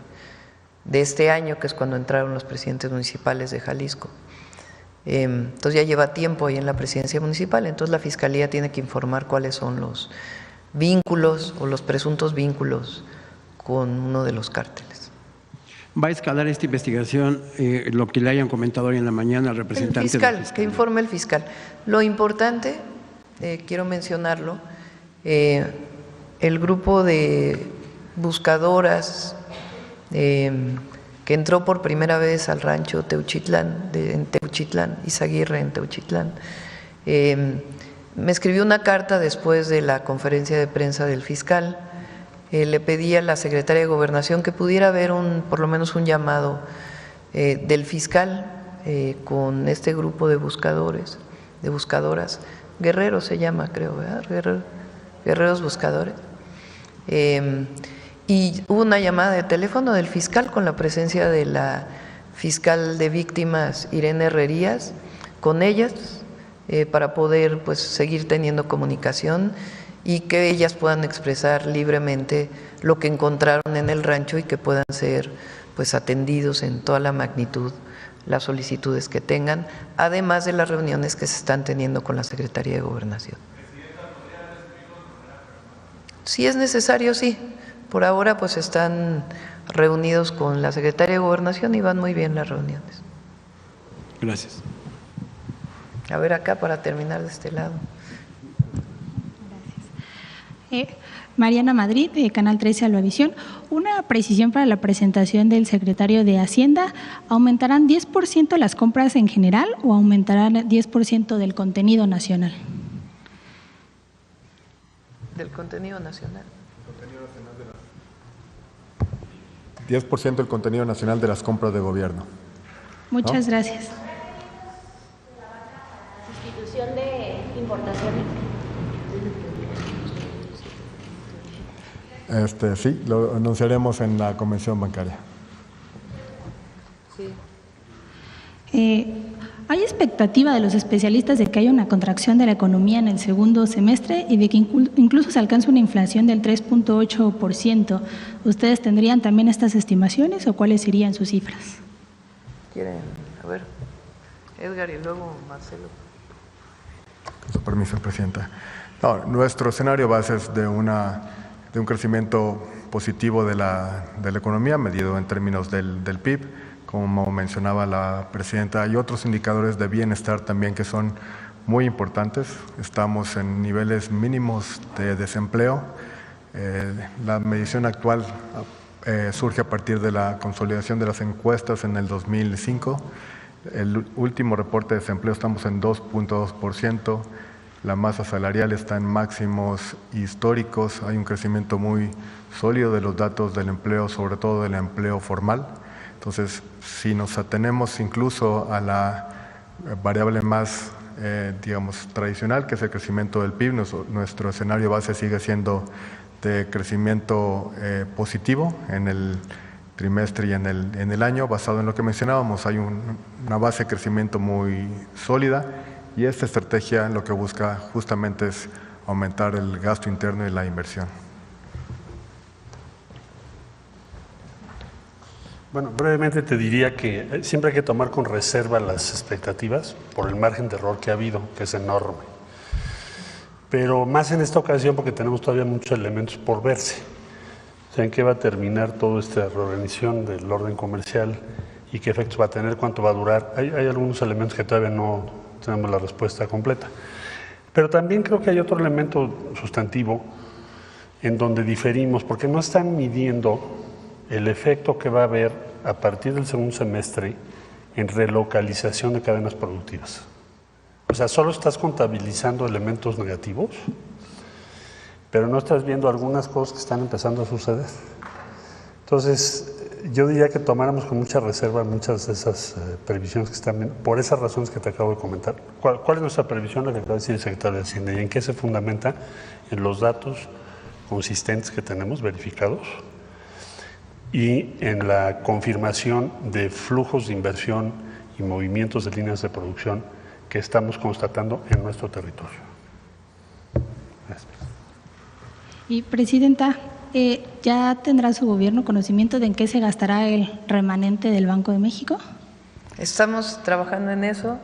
este año, que es cuando entraron los presidentes municipales de Jalisco. Entonces ya lleva tiempo ahí en la presidencia municipal, entonces la Fiscalía tiene que informar cuáles son los vínculos o los presuntos vínculos con uno de los cárteles. ¿Va a escalar esta investigación lo que le hayan comentado hoy en la mañana al representante del fiscal? Que informe el fiscal. Lo importante, quiero mencionarlo, el grupo de buscadoras que entró por primera vez al rancho Teuchitlán, en Teuchitlán, Izaguirre en Teuchitlán, me escribió una carta después de la conferencia de prensa del fiscal. Le pedí a la secretaria de Gobernación que pudiera haber por lo menos un llamado del fiscal con este grupo de buscadores, de buscadoras, Guerreros se llama, creo, ¿verdad? Guerreros buscadores. Y hubo una llamada de teléfono del fiscal con la presencia de la fiscal de víctimas, Irene Herrerías, con ellas para poder pues seguir teniendo comunicación y que ellas puedan expresar libremente lo que encontraron en el rancho y que puedan ser pues atendidos en toda la magnitud las solicitudes que tengan, además de las reuniones que se están teniendo con la Secretaría de Gobernación. Si es necesario, sí. Por ahora pues están reunidos con la Secretaría de Gobernación y van muy bien las reuniones. Gracias. A ver acá para terminar de este lado. Gracias. Mariana Madrid, de Canal 13 Albavisión. Una precisión para la presentación del secretario de Hacienda. ¿Aumentarán 10% las compras en general o aumentarán 10% del contenido nacional? Del contenido nacional. 10% del contenido nacional de las compras de gobierno. Muchas gracias. Sustitución de importaciones. Sí, lo anunciaremos en la convención bancaria. Sí. ¿Hay expectativa de los especialistas de que haya una contracción de la economía en el segundo semestre y de que incluso se alcance una inflación del 3.8%? ¿Ustedes tendrían también estas estimaciones o cuáles serían sus cifras? ¿Quieren? A ver, Edgar y luego Marcelo. Con su permiso, Presidenta. No, nuestro escenario base es de un crecimiento positivo de la economía, medido en términos del PIB, como mencionaba la Presidenta. Hay otros indicadores de bienestar también que son muy importantes. Estamos en niveles mínimos de desempleo. La medición actual surge a partir de la consolidación de las encuestas en el 2005. El último reporte de desempleo estamos en 2.2%. La masa salarial está en máximos históricos. Hay un crecimiento muy sólido de los datos del empleo, sobre todo del empleo formal. Entonces, si nos atenemos incluso a la variable más, tradicional, que es el crecimiento del PIB, nuestro escenario base sigue siendo de crecimiento positivo en el trimestre y en el año, basado en lo que mencionábamos. Hay una base de crecimiento muy sólida y esta estrategia lo que busca justamente es aumentar el gasto interno y la inversión. Bueno, brevemente te diría que siempre hay que tomar con reserva las expectativas por el margen de error que ha habido, que es enorme. Pero más en esta ocasión porque tenemos todavía muchos elementos por verse. O sea, en qué va a terminar toda esta reorganización del orden comercial y qué efectos va a tener, cuánto va a durar. Hay algunos elementos que todavía no tenemos la respuesta completa. Pero también creo que hay otro elemento sustantivo en donde diferimos, porque no están midiendo el efecto que va a haber a partir del segundo semestre en relocalización de cadenas productivas. O sea, solo estás contabilizando elementos negativos, pero no estás viendo algunas cosas que están empezando a suceder. Entonces, yo diría que tomáramos con mucha reserva muchas de esas previsiones que están bien, por esas razones que te acabo de comentar. ¿Cuál es nuestra previsión? Lo que acaba de decir el secretario de Hacienda. ¿Y en qué se fundamenta? En los datos consistentes que tenemos verificados y en la confirmación de flujos de inversión y movimientos de líneas de producción que estamos constatando en nuestro territorio. Gracias. Y, Presidenta, ¿ya tendrá su gobierno conocimiento de en qué se gastará el remanente del Banco de México? Estamos trabajando en eso.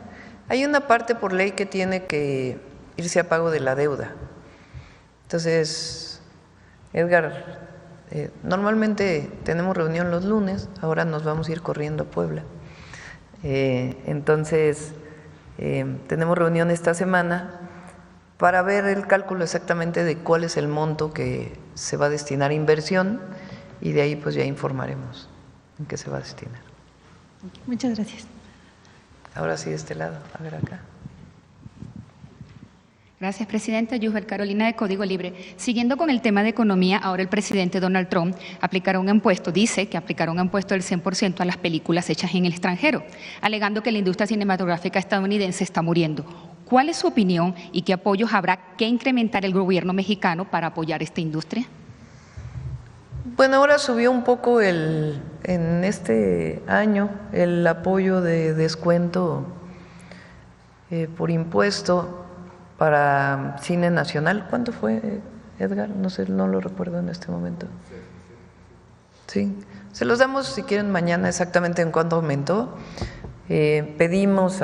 Hay una parte por ley que tiene que irse a pago de la deuda. Entonces, Edgar, normalmente tenemos reunión los lunes, ahora nos vamos a ir corriendo a Puebla. Entonces, tenemos reunión esta semana para ver el cálculo exactamente de cuál es el monto que se va a destinar a inversión y de ahí pues ya informaremos en qué se va a destinar. Muchas gracias. Ahora sí de este lado, a ver acá. Gracias, Presidenta. Yusbel Carolina, de Código Libre. Siguiendo con el tema de economía, ahora el presidente Donald Trump dice que aplicará un impuesto del 100% a las películas hechas en el extranjero, alegando que la industria cinematográfica estadounidense está muriendo. ¿Cuál es su opinión y qué apoyos habrá que incrementar el gobierno mexicano para apoyar esta industria? Bueno, ahora subió un poco en este año el apoyo de descuento por impuesto para cine nacional. ¿Cuánto fue, Edgar? No sé, no lo recuerdo en este momento. Sí, se los damos si quieren mañana exactamente en cuánto aumentó. Pedimos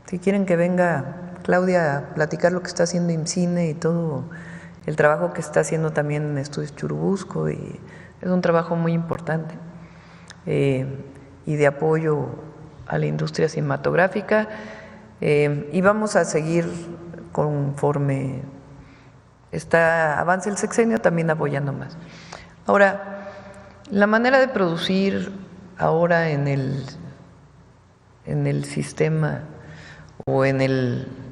si quieren que venga Claudia a platicar lo que está haciendo IMCINE y todo el trabajo que está haciendo también en Estudios Churubusco, y es un trabajo muy importante y de apoyo a la industria cinematográfica, y vamos a seguir conforme avance el sexenio también apoyando más. Ahora, la manera de producir ahora en el sistema o en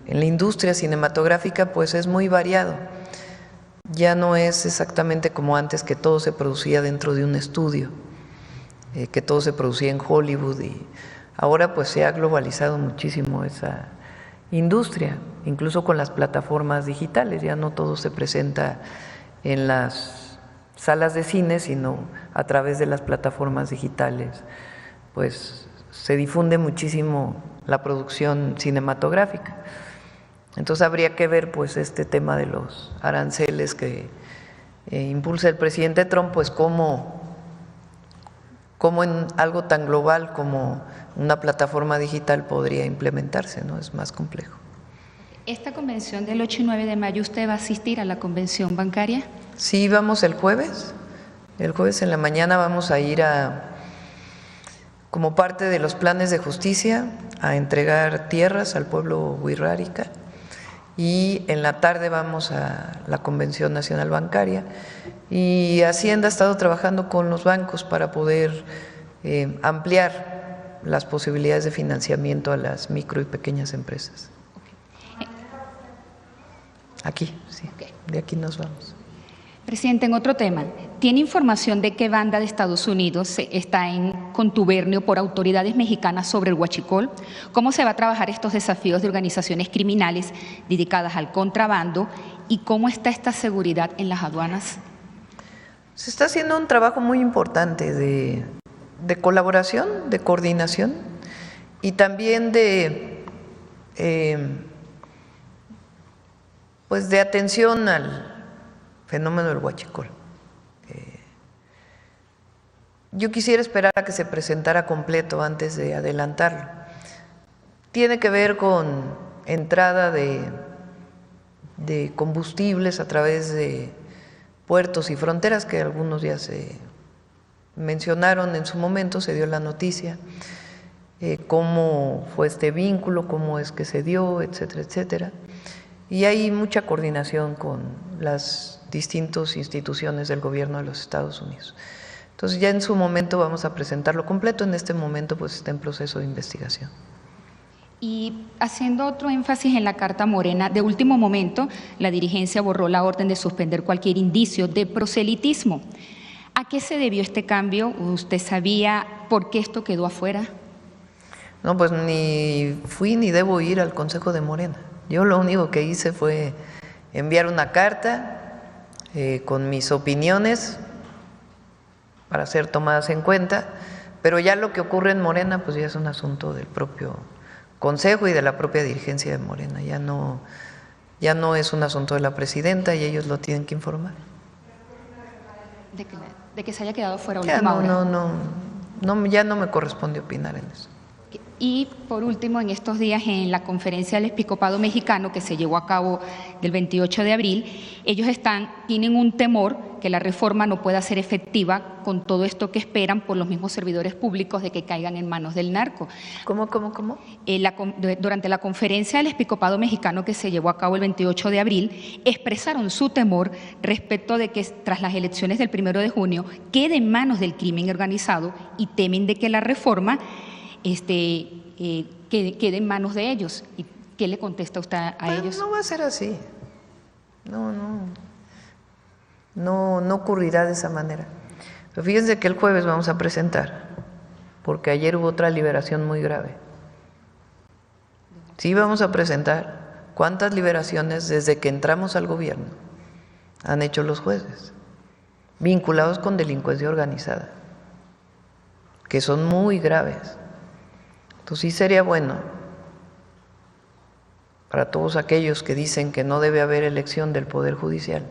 la industria cinematográfica pues es muy variado. Ya no es exactamente como antes, que todo se producía dentro de un estudio, que todo se producía en Hollywood, y ahora pues se ha globalizado muchísimo esa industria, incluso con las plataformas digitales. Ya no todo se presenta en las salas de cine, sino a través de las plataformas digitales, pues se difunde muchísimo la producción cinematográfica. Entonces habría que ver pues este tema de los aranceles que impulsa el presidente Trump, pues cómo en algo tan global como una plataforma digital podría implementarse, ¿no? Es más complejo. ¿Esta convención del 8 y 9 de mayo usted va a asistir a la convención bancaria? Sí, vamos el jueves. El jueves en la mañana vamos a ir como parte de los planes de justicia, a entregar tierras al pueblo wixárika. Y en la tarde vamos a la Convención Nacional Bancaria, y Hacienda ha estado trabajando con los bancos para poder ampliar las posibilidades de financiamiento a las micro y pequeñas empresas. Aquí, sí, de aquí nos vamos. Presidente, en otro tema, ¿tiene información de qué banda de Estados Unidos está en contubernio por autoridades mexicanas sobre el huachicol? ¿Cómo se va a trabajar estos desafíos de organizaciones criminales dedicadas al contrabando? ¿Y cómo está esta seguridad en las aduanas? Se está haciendo un trabajo muy importante de colaboración, de coordinación y también pues de atención al fenómeno del huachicol. Yo quisiera esperar a que se presentara completo antes de adelantarlo. Tiene que ver con entrada de combustibles a través de puertos y fronteras, que algunos ya se mencionaron en su momento, se dio la noticia, cómo fue este vínculo, cómo es que se dio, etcétera, etcétera. Y hay mucha coordinación con las distintas instituciones del gobierno de los Estados Unidos. Entonces ya en su momento vamos a presentarlo completo, en este momento pues está en proceso de investigación. Y haciendo otro énfasis en la Carta Morena, de último momento la dirigencia borró la orden de suspender cualquier indicio de proselitismo. ¿A qué se debió este cambio? ¿Usted sabía por qué esto quedó afuera? No, pues ni fui ni debo ir al Consejo de Morena. Yo lo único que hice fue enviar una carta con mis opiniones para ser tomadas en cuenta, pero ya lo que ocurre en Morena pues ya es un asunto del propio Consejo y de la propia dirigencia de Morena, ya no es un asunto de la presidenta y ellos lo tienen que informar. De que se haya quedado fuera última hora. No, ya no me corresponde opinar en eso. Y por último, en estos días en la conferencia del Episcopado Mexicano que se llevó a cabo del 28 de abril, ellos tienen un temor que la reforma no pueda ser efectiva con todo esto que esperan por los mismos servidores públicos de que caigan en manos del narco. ¿Cómo? Durante la conferencia del Episcopado Mexicano que se llevó a cabo el 28 de abril, expresaron su temor respecto de que tras las elecciones del 1 de junio quede en manos del crimen organizado y temen de que la reforma quede en manos de ellos. ¿Y qué le contesta usted a ellos? No va a ser así. No ocurrirá de esa manera. Pero fíjense que el jueves vamos a presentar, porque ayer hubo otra liberación muy grave. Sí vamos a presentar cuántas liberaciones desde que entramos al gobierno han hecho los jueces, vinculados con delincuencia organizada, que son muy graves. Entonces sí sería bueno para todos aquellos que dicen que no debe haber elección del Poder Judicial.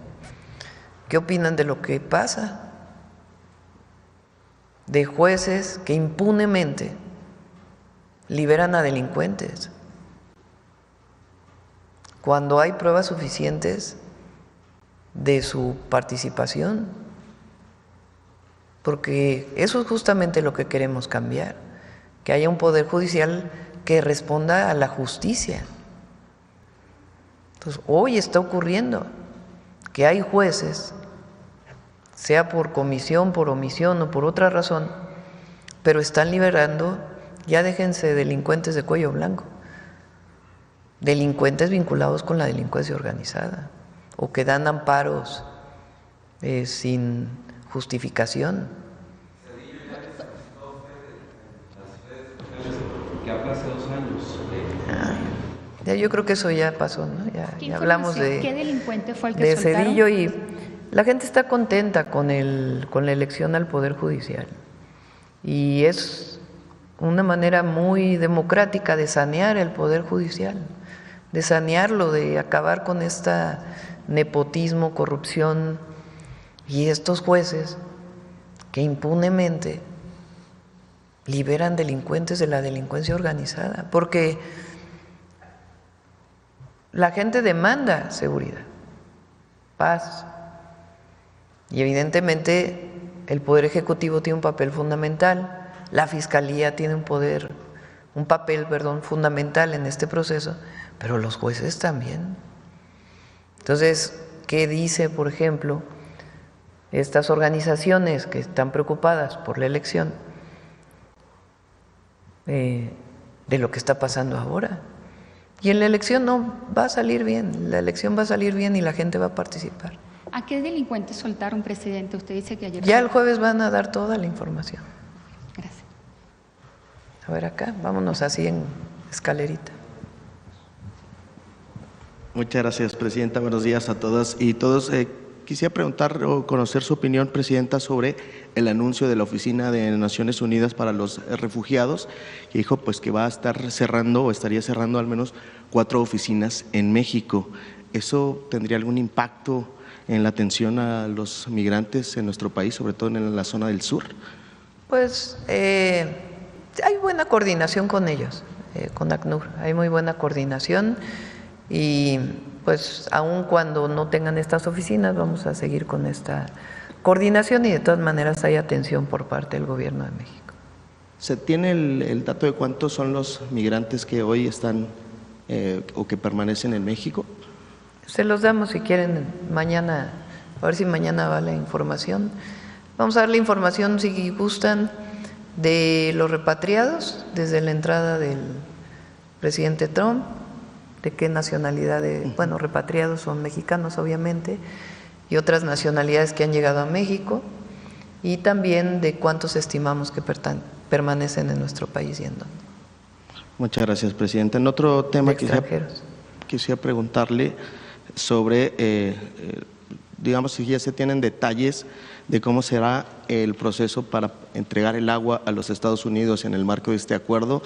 ¿Qué opinan de lo que pasa? De jueces que impunemente liberan a delincuentes cuando hay pruebas suficientes de su participación, porque eso es justamente lo que queremos cambiar, que haya un Poder Judicial que responda a la justicia. Entonces, hoy está ocurriendo que hay jueces, sea por comisión, por omisión o por otra razón, pero están liberando, ya déjense delincuentes de cuello blanco, delincuentes vinculados con la delincuencia organizada o que dan amparos sin justificación. Que habló hace 2 años. Ya yo creo que eso ya pasó, ¿no? Ya hablamos ¿Qué delincuente fue el que de soltaron? Cedillo, y la gente está contenta con la elección al Poder Judicial, y es una manera muy democrática de sanear el Poder Judicial, de sanearlo, de acabar con esta nepotismo, corrupción y estos jueces que impunemente liberan delincuentes de la delincuencia organizada, porque la gente demanda seguridad, paz, y evidentemente el Poder Ejecutivo tiene un papel fundamental, la Fiscalía tiene un papel fundamental en este proceso, pero los jueces también. Entonces, ¿qué dice, por ejemplo, estas organizaciones que están preocupadas por la elección de lo que está pasando ahora? Y en la elección no va a salir bien, la elección va a salir bien y la gente va a participar. ¿A qué delincuentes soltaron, presidente? Usted dice que ayer... Ya el jueves van a dar toda la información. Gracias. A ver acá, vámonos así en escalerita. Muchas gracias, presidenta. Buenos días a todas y todos. Quisiera preguntar o conocer su opinión, presidenta, sobre el anuncio de la Oficina de Naciones Unidas para los Refugiados, que dijo pues que va a estar cerrando o estaría cerrando al menos 4 oficinas en México. ¿Eso tendría algún impacto en la atención a los migrantes en nuestro país, sobre todo en la zona del sur? Pues hay buena coordinación con ellos, con ACNUR, hay muy buena coordinación, y pues aun cuando no tengan estas oficinas vamos a seguir con esta coordinación, y de todas maneras hay atención por parte del Gobierno de México. ¿Se tiene el dato de cuántos son los migrantes que hoy están o que permanecen en México? Se los damos si quieren mañana, a ver si mañana va la información. Vamos a dar la información, si gustan, de los repatriados desde la entrada del presidente Trump, de qué nacionalidad, bueno, repatriados son mexicanos obviamente, y otras nacionalidades que han llegado a México, y también de cuántos estimamos que permanecen en nuestro país y en dónde. Muchas gracias, presidenta. En otro tema quisiera preguntarle sobre, digamos, si ya se tienen detalles de cómo será el proceso para entregar el agua a los Estados Unidos en el marco de este acuerdo,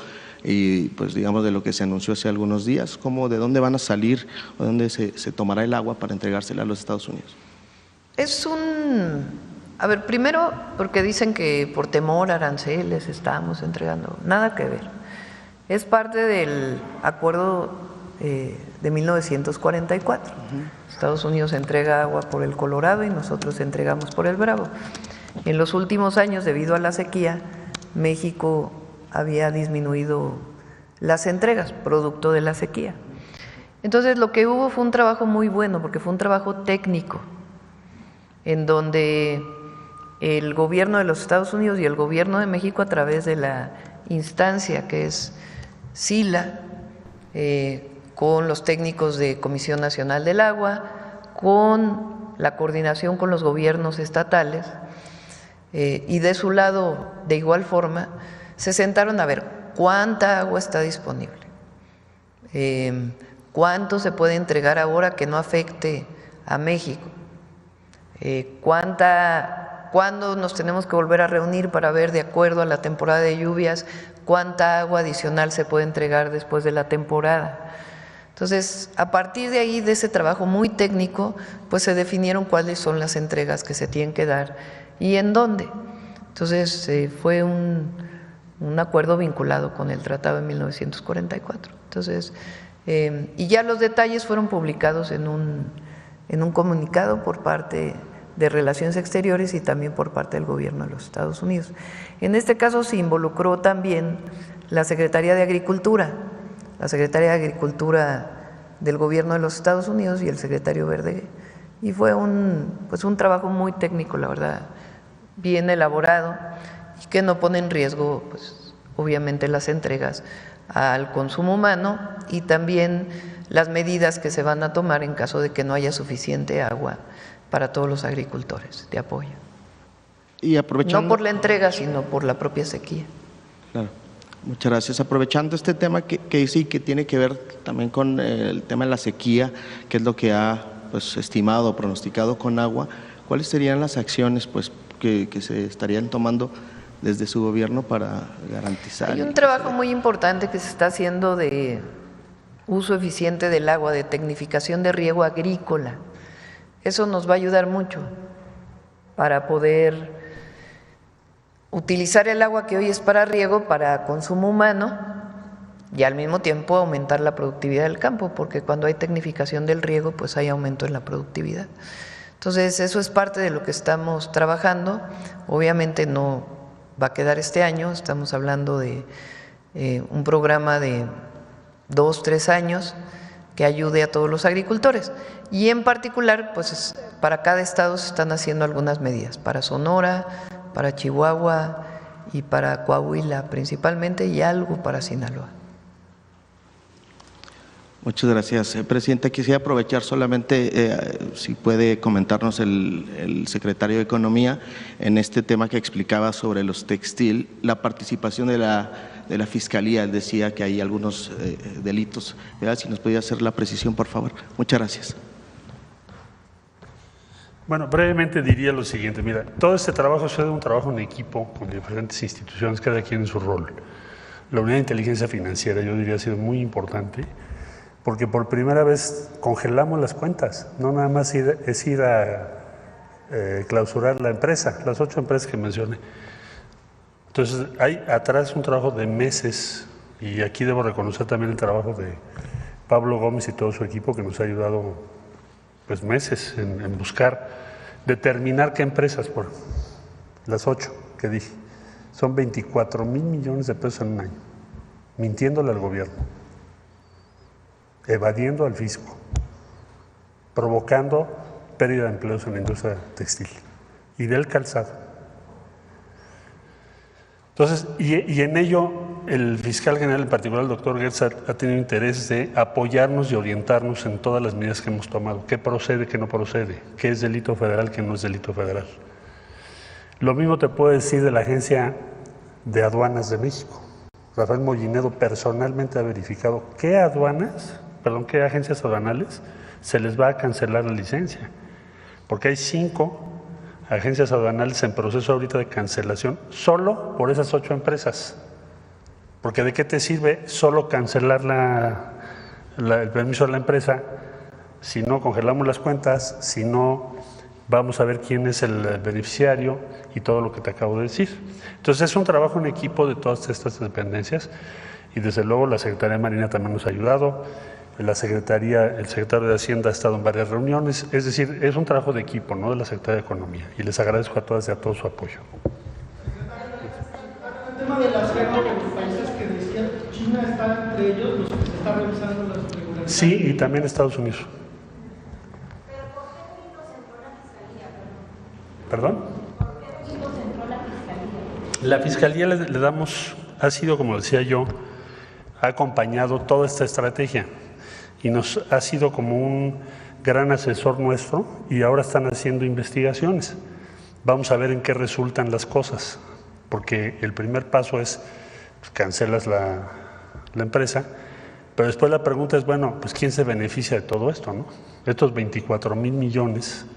y pues digamos de lo que se anunció hace algunos días, de dónde van a salir o dónde se tomará el agua para entregársela a los Estados Unidos. A ver, primero porque dicen que por temor a aranceles estamos entregando, nada que ver. Es parte del acuerdo de 1944. Estados Unidos entrega agua por el Colorado y nosotros entregamos por el Bravo. En los últimos años, debido a la sequía, México había disminuido las entregas, producto de la sequía. Entonces, lo que hubo fue un trabajo muy bueno, porque fue un trabajo técnico, en donde el gobierno de los Estados Unidos y el gobierno de México, a través de la instancia que es SILA, con los técnicos de Comisión Nacional del Agua, con la coordinación con los gobiernos estatales, y de su lado, de igual forma, se sentaron a ver cuánta agua está disponible, cuánto se puede entregar ahora que no afecte a México, cuándo nos tenemos que volver a reunir para ver, de acuerdo a la temporada de lluvias, cuánta agua adicional se puede entregar después de la temporada. Entonces, a partir de ahí, de ese trabajo muy técnico, pues se definieron cuáles son las entregas que se tienen que dar y en dónde. Entonces, fue un acuerdo vinculado con el Tratado de 1944. Entonces, y ya los detalles fueron publicados en un comunicado por parte de Relaciones Exteriores y también por parte del gobierno de los Estados Unidos. En este caso se involucró también la Secretaría de Agricultura, del gobierno de los Estados Unidos y el secretario Verdeguer. Y fue un trabajo muy técnico, la verdad, bien elaborado, y que no pone en riesgo, pues, obviamente, las entregas al consumo humano y también las medidas que se van a tomar en caso de que no haya suficiente agua para todos los agricultores de apoyo. Y aprovechando, no por la entrega, sino por la propia sequía. Claro. Muchas gracias. Aprovechando este tema que sí que tiene que ver también con el tema de la sequía, que es lo que ha estimado o pronosticado con agua, ¿cuáles serían las acciones que se estarían tomando desde su gobierno para garantizar? Hay un trabajo muy importante que se está haciendo de uso eficiente del agua, de tecnificación de riego agrícola. Eso nos va a ayudar mucho para poder utilizar el agua que hoy es para riego, para consumo humano, y al mismo tiempo aumentar la productividad del campo, porque cuando hay tecnificación del riego, pues hay aumento en la productividad. Entonces, eso es parte de lo que estamos trabajando. Obviamente no va a quedar este año, estamos hablando de un programa de 2, 3 años que ayude a todos los agricultores. Y en particular, pues para cada estado se están haciendo algunas medidas, para Sonora, para Chihuahua y para Coahuila principalmente, y algo para Sinaloa. Muchas gracias, Presidenta. Quisiera aprovechar solamente, si puede comentarnos el secretario de Economía en este tema que explicaba sobre los textil, la participación de la Fiscalía. Él decía que hay algunos delitos, ¿verdad? Si nos podía hacer la precisión, por favor. Muchas gracias. Bueno, brevemente diría lo siguiente. Mira, todo este trabajo es un trabajo en equipo con diferentes instituciones, cada quien en su rol. La unidad de inteligencia financiera, yo diría, ha sido muy importante, porque por primera vez congelamos las cuentas, no nada más es ir a clausurar la empresa, las 8 empresas que mencioné. Entonces, hay atrás un trabajo de meses, y aquí debo reconocer también el trabajo de Pablo Gómez y todo su equipo, que nos ha ayudado pues meses en buscar, determinar qué empresas, por las 8 que dije, son 24,000 millones de pesos en un año, mintiéndole al gobierno, evadiendo al fisco, provocando pérdida de empleos en la industria textil y del calzado. Entonces, y en ello el fiscal general, en particular el doctor Gertz, ha tenido interés de apoyarnos y orientarnos en todas las medidas que hemos tomado, qué procede, qué no procede, qué es delito federal, qué no es delito federal. Lo mismo te puedo decir de la Agencia de Aduanas de México. Rafael Mollinedo personalmente ha verificado qué agencias aduanales se les va a cancelar la licencia, porque hay 5 agencias aduanales en proceso ahorita de cancelación solo por esas 8 empresas. Porque ¿de qué te sirve solo cancelar el permiso de la empresa si no congelamos las cuentas, si no vamos a ver quién es el beneficiario y todo lo que te acabo de decir? Entonces es un trabajo en equipo de todas estas dependencias Y desde luego la Secretaría de Marina también nos ha ayudado, el secretario de Hacienda ha estado en varias reuniones, es decir, es un trabajo de equipo, ¿no?, de la Secretaría de Economía, y les agradezco a todas y a todos su apoyo. El tema del acero, los países que decían China está entre ellos, los que se están revisando las regularidades. Sí, y también Estados Unidos. ¿Pero por qué no centró la Fiscalía? ¿Perdón? ¿Por qué no centró la Fiscalía? La Fiscalía le damos, ha sido, como decía yo, ha acompañado toda esta estrategia y nos ha sido como un gran asesor nuestro, y ahora están haciendo investigaciones. Vamos a ver en qué resultan las cosas, porque el primer paso es, pues, cancelas la empresa, pero después la pregunta es, bueno, pues ¿quién se beneficia de todo esto, no? Estos 24,000 millones,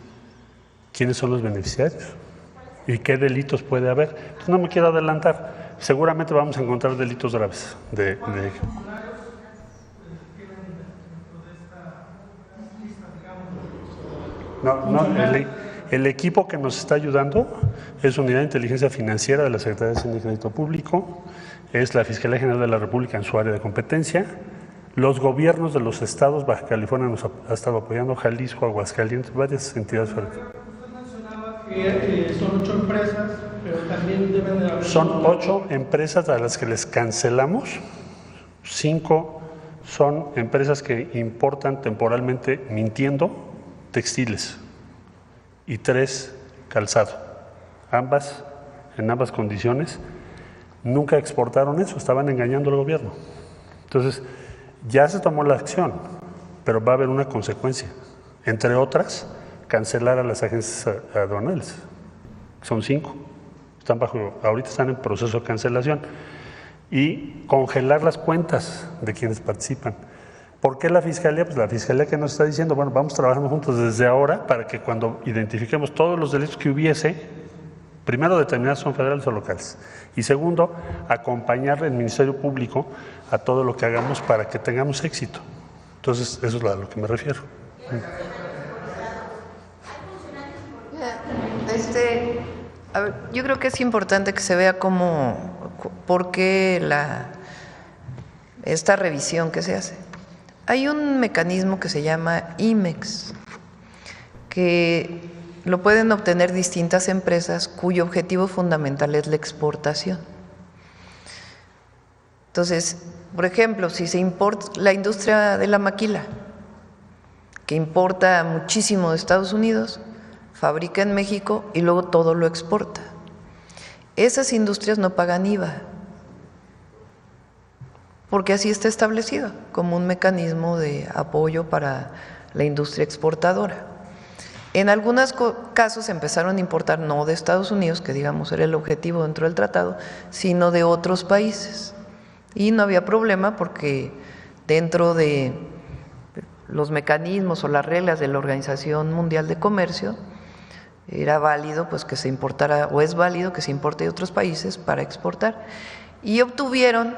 ¿quiénes son los beneficiarios? ¿Y qué delitos puede haber? Entonces, no me quiero adelantar, seguramente vamos a encontrar delitos graves el equipo que nos está ayudando es Unidad de Inteligencia Financiera de la Secretaría de Hacienda y Crédito Público, es la Fiscalía General de la República en su área de competencia, los gobiernos de los estados, Baja California nos ha estado apoyando, Jalisco, Aguascalientes, varias entidades. Usted mencionaba que son 8 empresas, pero también deben de haber... Son 8 empresas a las que les cancelamos, 5 son empresas que importan temporalmente, mintiendo, textiles, y 3 calzado. En ambas condiciones, nunca exportaron eso, estaban engañando al gobierno. Entonces, ya se tomó la acción, pero va a haber una consecuencia. Entre otras, cancelar a las agencias aduanales. Son 5. Ahorita están en proceso de cancelación. Y congelar las cuentas de quienes participan. ¿Por qué la Fiscalía? Pues la Fiscalía que nos está diciendo, bueno, vamos trabajando juntos desde ahora para que cuando identifiquemos todos los delitos que hubiese, primero determinar si son federales o locales. Y segundo, acompañar el Ministerio Público a todo lo que hagamos para que tengamos éxito. Entonces, eso es a lo que me refiero. A ver, yo creo que es importante que se vea por qué esta revisión que se hace. Hay un mecanismo que se llama IMEX, que lo pueden obtener distintas empresas cuyo objetivo fundamental es la exportación. Entonces, por ejemplo, si se importa la industria de la maquila, que importa muchísimo de Estados Unidos, fabrica en México y luego todo lo exporta. Esas industrias no pagan IVA, porque así está establecido como un mecanismo de apoyo para la industria exportadora. En algunos casos empezaron a importar no de Estados Unidos, que digamos era el objetivo dentro del tratado, sino de otros países. Y no había problema porque dentro de los mecanismos o las reglas de la Organización Mundial de Comercio, era válido pues que se importara, o es válido que se importe de otros países para exportar. Y obtuvieron,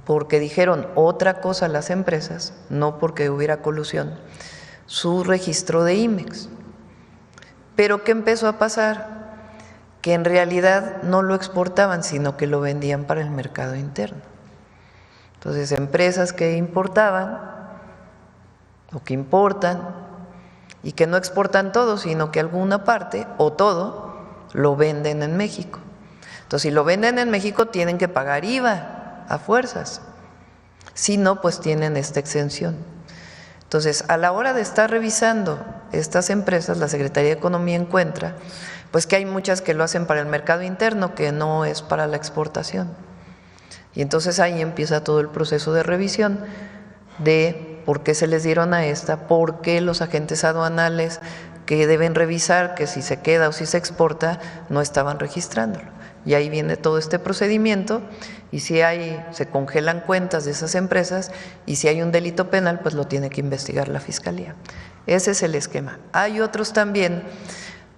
porque dijeron otra cosa las empresas, no porque hubiera colusión, su registro de IMEX. Pero ¿qué empezó a pasar? Que en realidad no lo exportaban, sino que lo vendían para el mercado interno. Entonces, empresas que importaban o que importan y que no exportan todo, sino que alguna parte o todo lo venden en México. Entonces, si lo venden en México, tienen que pagar IVA a fuerzas. Si no, pues tienen esta exención. Entonces, a la hora de estar revisando estas empresas, la Secretaría de Economía encuentra pues que hay muchas que lo hacen para el mercado interno, que no es para la exportación. Y entonces ahí empieza todo el proceso de revisión de por qué se les dieron a esta, por qué los agentes aduanales que deben revisar que si se queda o si se exporta no estaban registrándolo. Y ahí viene todo este procedimiento, y si se congelan cuentas de esas empresas, y si hay un delito penal, pues lo tiene que investigar la Fiscalía. Ese es el esquema. Hay otros también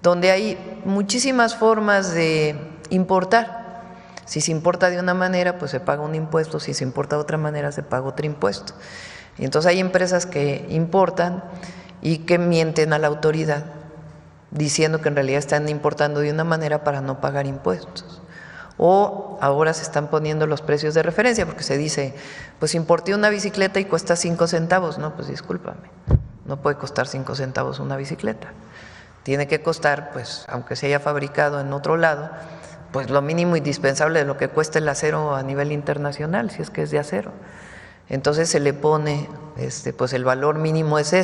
donde hay muchísimas formas de importar. Si se importa de una manera, pues se paga un impuesto, si se importa de otra manera, se paga otro impuesto. Y entonces hay empresas que importan y que mienten a la autoridad, diciendo que en realidad están importando de una manera para no pagar impuestos. O ahora se están poniendo los precios de referencia, porque se dice, pues importé una bicicleta y cuesta 5 centavos. No, pues discúlpame, no puede costar 5 centavos una bicicleta. Tiene que costar, pues, aunque se haya fabricado en otro lado, pues lo mínimo indispensable de lo que cuesta el acero a nivel internacional, si es que es de acero. Entonces se le pone, pues el valor mínimo es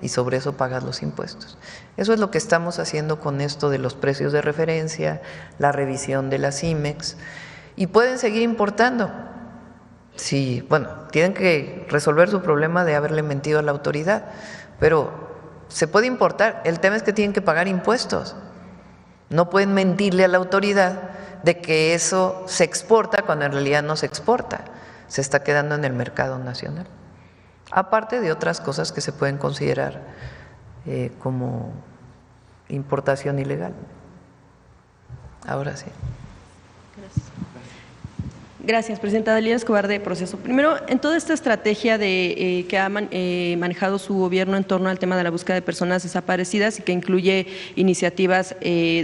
y sobre eso pagas los impuestos. Eso es lo que estamos haciendo con esto de los precios de referencia, la revisión de las IMEX, y pueden seguir importando. Sí, bueno, tienen que resolver su problema de haberle mentido a la autoridad, pero se puede importar. El tema es que tienen que pagar impuestos. No pueden mentirle a la autoridad de que eso se exporta cuando en realidad no se exporta. Se está quedando en el mercado nacional. Aparte de otras cosas que se pueden considerar como importación ilegal. Ahora sí. Gracias. Gracias, presidenta. Dalila Escobar, de Proceso. Primero, en toda esta estrategia que ha manejado su gobierno en torno al tema de la búsqueda de personas desaparecidas y que incluye iniciativas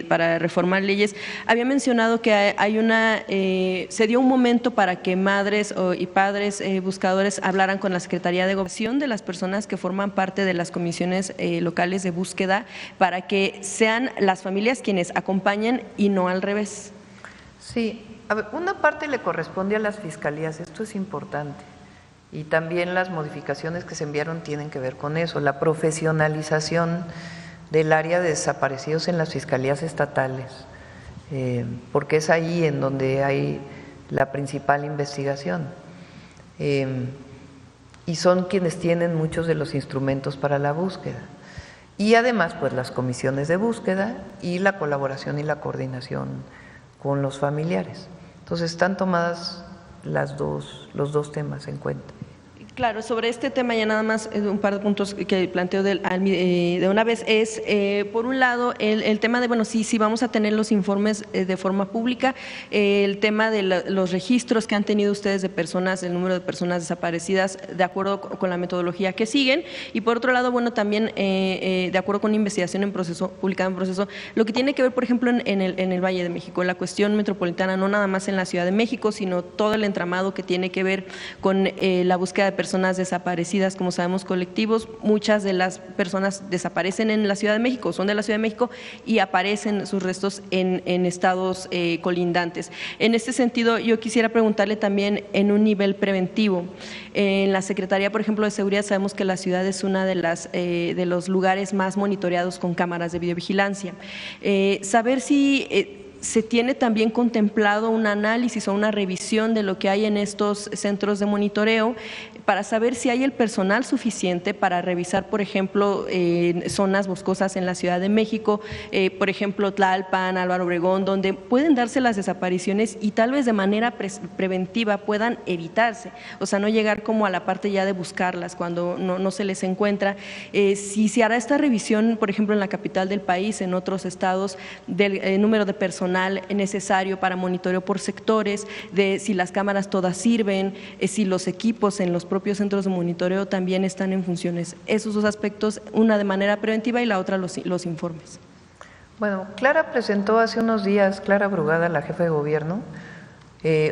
para reformar leyes, había mencionado que se dio un momento para que madres y padres buscadores hablaran con la Secretaría de Gobernación de las personas que forman parte de las comisiones locales de búsqueda para que sean las familias quienes acompañen y no al revés. Sí. A ver, una parte le corresponde a las fiscalías, esto es importante, y también las modificaciones que se enviaron tienen que ver con eso, la profesionalización del área de desaparecidos en las fiscalías estatales, porque es ahí en donde hay la principal investigación, y son quienes tienen muchos de los instrumentos para la búsqueda. Y además, pues las comisiones de búsqueda y la colaboración y la coordinación con los familiares. Entonces están tomadas los dos temas en cuenta. Claro, sobre este tema ya nada más un par de puntos que planteo de una vez es, por un lado, el tema de, bueno, sí vamos a tener los informes de forma pública, el tema de los registros que han tenido ustedes de personas, el número de personas desaparecidas, de acuerdo con la metodología que siguen, y por otro lado, bueno, también de acuerdo con investigación en proceso, publicada en proceso, lo que tiene que ver, por ejemplo, en el Valle de México, la cuestión metropolitana, no nada más en la Ciudad de México, sino todo el entramado que tiene que ver con la búsqueda de personas desaparecidas, como sabemos, colectivos. Muchas de las personas desaparecen en la Ciudad de México, son de la Ciudad de México y aparecen sus restos en estados colindantes. En este sentido, yo quisiera preguntarle también en un nivel preventivo. En la Secretaría, por ejemplo, de Seguridad, sabemos que la ciudad es una de los lugares más monitoreados con cámaras de videovigilancia. Saber si se tiene también contemplado un análisis o una revisión de lo que hay en estos centros de monitoreo para saber si hay el personal suficiente para revisar, por ejemplo, zonas boscosas en la Ciudad de México, por ejemplo, Tlalpan, Álvaro Obregón, donde pueden darse las desapariciones y tal vez de manera preventiva puedan evitarse, o sea, no llegar como a la parte ya de buscarlas cuando no se les encuentra. Si se hará esta revisión, por ejemplo, en la capital del país, en otros estados, del número de personal necesario para monitoreo por sectores, de si las cámaras todas sirven, si los equipos en los propios centros de monitoreo también están en funciones. Esos dos aspectos, una de manera preventiva y la otra los informes. Bueno, Clara presentó hace unos días, Clara Brugada, la jefa de gobierno,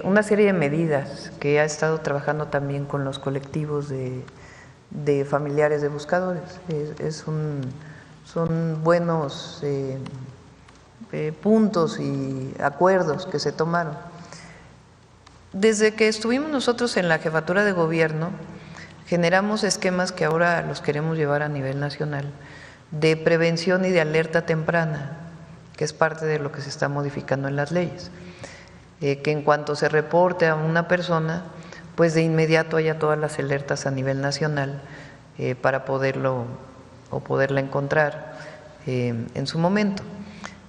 una serie de medidas que ha estado trabajando también con los colectivos de familiares de buscadores. Son buenos puntos y acuerdos que se tomaron. Desde que estuvimos nosotros en la jefatura de gobierno, generamos esquemas que ahora los queremos llevar a nivel nacional, de prevención y de alerta temprana, que es parte de lo que se está modificando en las leyes. Que en cuanto se reporte a una persona, pues de inmediato haya todas las alertas a nivel nacional para poderla encontrar en su momento.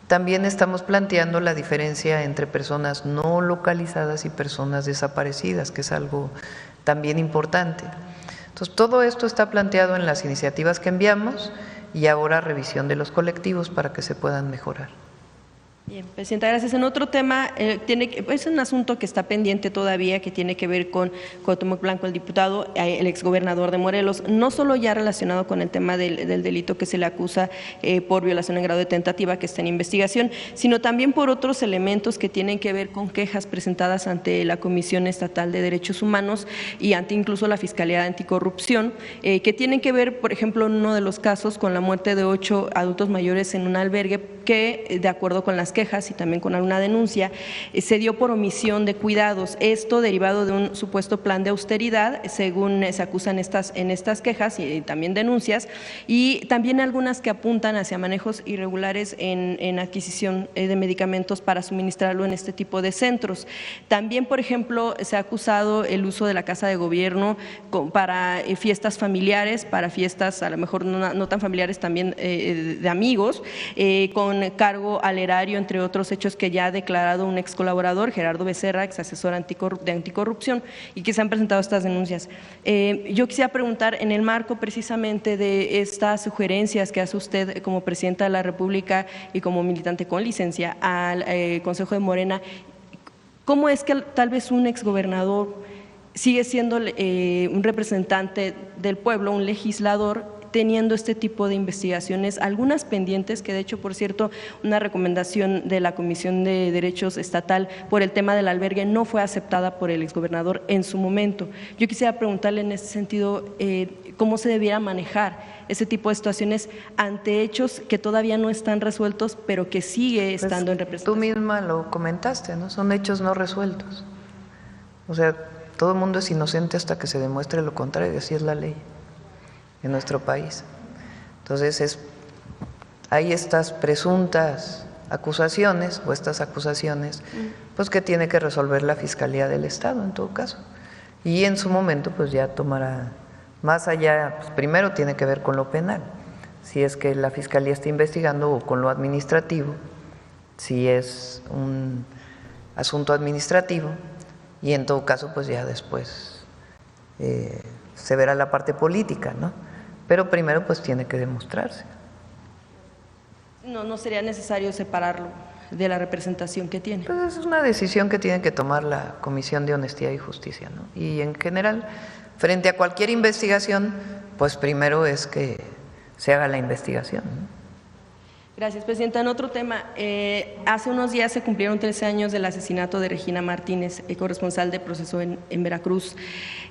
También estamos planteando la diferencia entre personas no localizadas y personas desaparecidas, que es algo también importante. Entonces, todo esto está planteado en las iniciativas que enviamos y ahora revisión de los colectivos para que se puedan mejorar. Bien, Presidenta, gracias. En otro tema, es un asunto que está pendiente todavía, que tiene que ver con Cuauhtémoc Blanco, el diputado, el exgobernador de Morelos, no solo ya relacionado con el tema del delito que se le acusa por violación en grado de tentativa, que está en investigación, sino también por otros elementos que tienen que ver con quejas presentadas ante la Comisión Estatal de Derechos Humanos y ante incluso la Fiscalía Anticorrupción, que tienen que ver, por ejemplo, en uno de los casos con la muerte de 8 adultos mayores en un albergue que, de acuerdo con las quejas y también con alguna denuncia, se dio por omisión de cuidados. Esto derivado de un supuesto plan de austeridad, según se acusan en estas quejas y también denuncias, y también algunas que apuntan hacia manejos irregulares en adquisición de medicamentos para suministrarlo en este tipo de centros. También, por ejemplo, se ha acusado el uso de la Casa de Gobierno para fiestas familiares, para fiestas a lo mejor no tan familiares, también de amigos, con cargo al erario, entre otros hechos que ya ha declarado un ex colaborador, Gerardo Becerra, ex asesor de anticorrupción, y que se han presentado estas denuncias. Yo quisiera preguntar, en el marco precisamente de estas sugerencias que hace usted como Presidenta de la República y como militante con licencia al Consejo de Morena, ¿cómo es que tal vez un exgobernador sigue siendo un representante del pueblo, un legislador, teniendo este tipo de investigaciones, algunas pendientes, que de hecho, por cierto, una recomendación de la Comisión de Derechos Estatal por el tema del albergue no fue aceptada por el exgobernador en su momento? Yo quisiera preguntarle en ese sentido cómo se debiera manejar ese tipo de situaciones ante hechos que todavía no están resueltos, pero que sigue estando en representación. Tú misma lo comentaste, ¿no? Son hechos no resueltos. O sea, todo el mundo es inocente hasta que se demuestre lo contrario, así es la ley en nuestro país. Entonces, hay estas presuntas acusaciones o estas acusaciones, pues que tiene que resolver la Fiscalía del Estado en todo caso. Y en su momento, pues ya tomará, más allá, pues primero tiene que ver con lo penal, si es que la Fiscalía está investigando, o con lo administrativo, si es un asunto administrativo, y en todo caso, pues ya después se verá la parte política, ¿no? Pero primero pues tiene que demostrarse. No sería necesario separarlo de la representación que tiene. Pues es una decisión que tiene que tomar la Comisión de Honestidad y Justicia, ¿no? Y en general, frente a cualquier investigación, pues primero es que se haga la investigación, ¿no? Gracias, Presidenta. En otro tema, hace unos días se cumplieron 13 años del asesinato de Regina Martínez, corresponsal de Proceso en Veracruz.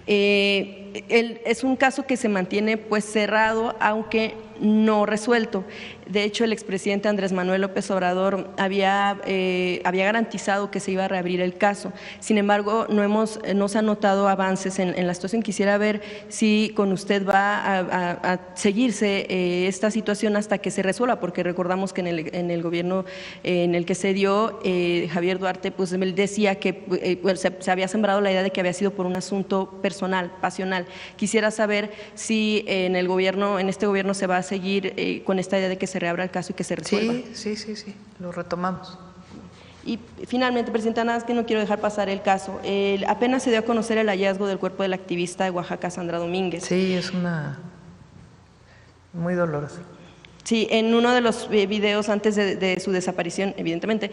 Es un caso que se mantiene pues cerrado, aunque no resuelto. De hecho, el expresidente Andrés Manuel López Obrador había garantizado que se iba a reabrir el caso. Sin embargo, no se han notado avances en la situación. Quisiera ver si con usted va a seguirse esta situación hasta que se resuelva, porque recordamos que en el gobierno en el que se dio, Javier Duarte, pues él decía que se había sembrado la idea de que había sido por un asunto personal, pasional. Quisiera saber si en este gobierno se va a seguir con esta idea de que se reabra el caso y que se resuelva. Sí, lo retomamos. Y finalmente, Presidenta, nada más que no quiero dejar pasar el caso. Apenas se dio a conocer el hallazgo del cuerpo de la activista de Oaxaca, Sandra Domínguez. Sí, es muy doloroso. Sí, en uno de los videos antes de su desaparición, evidentemente,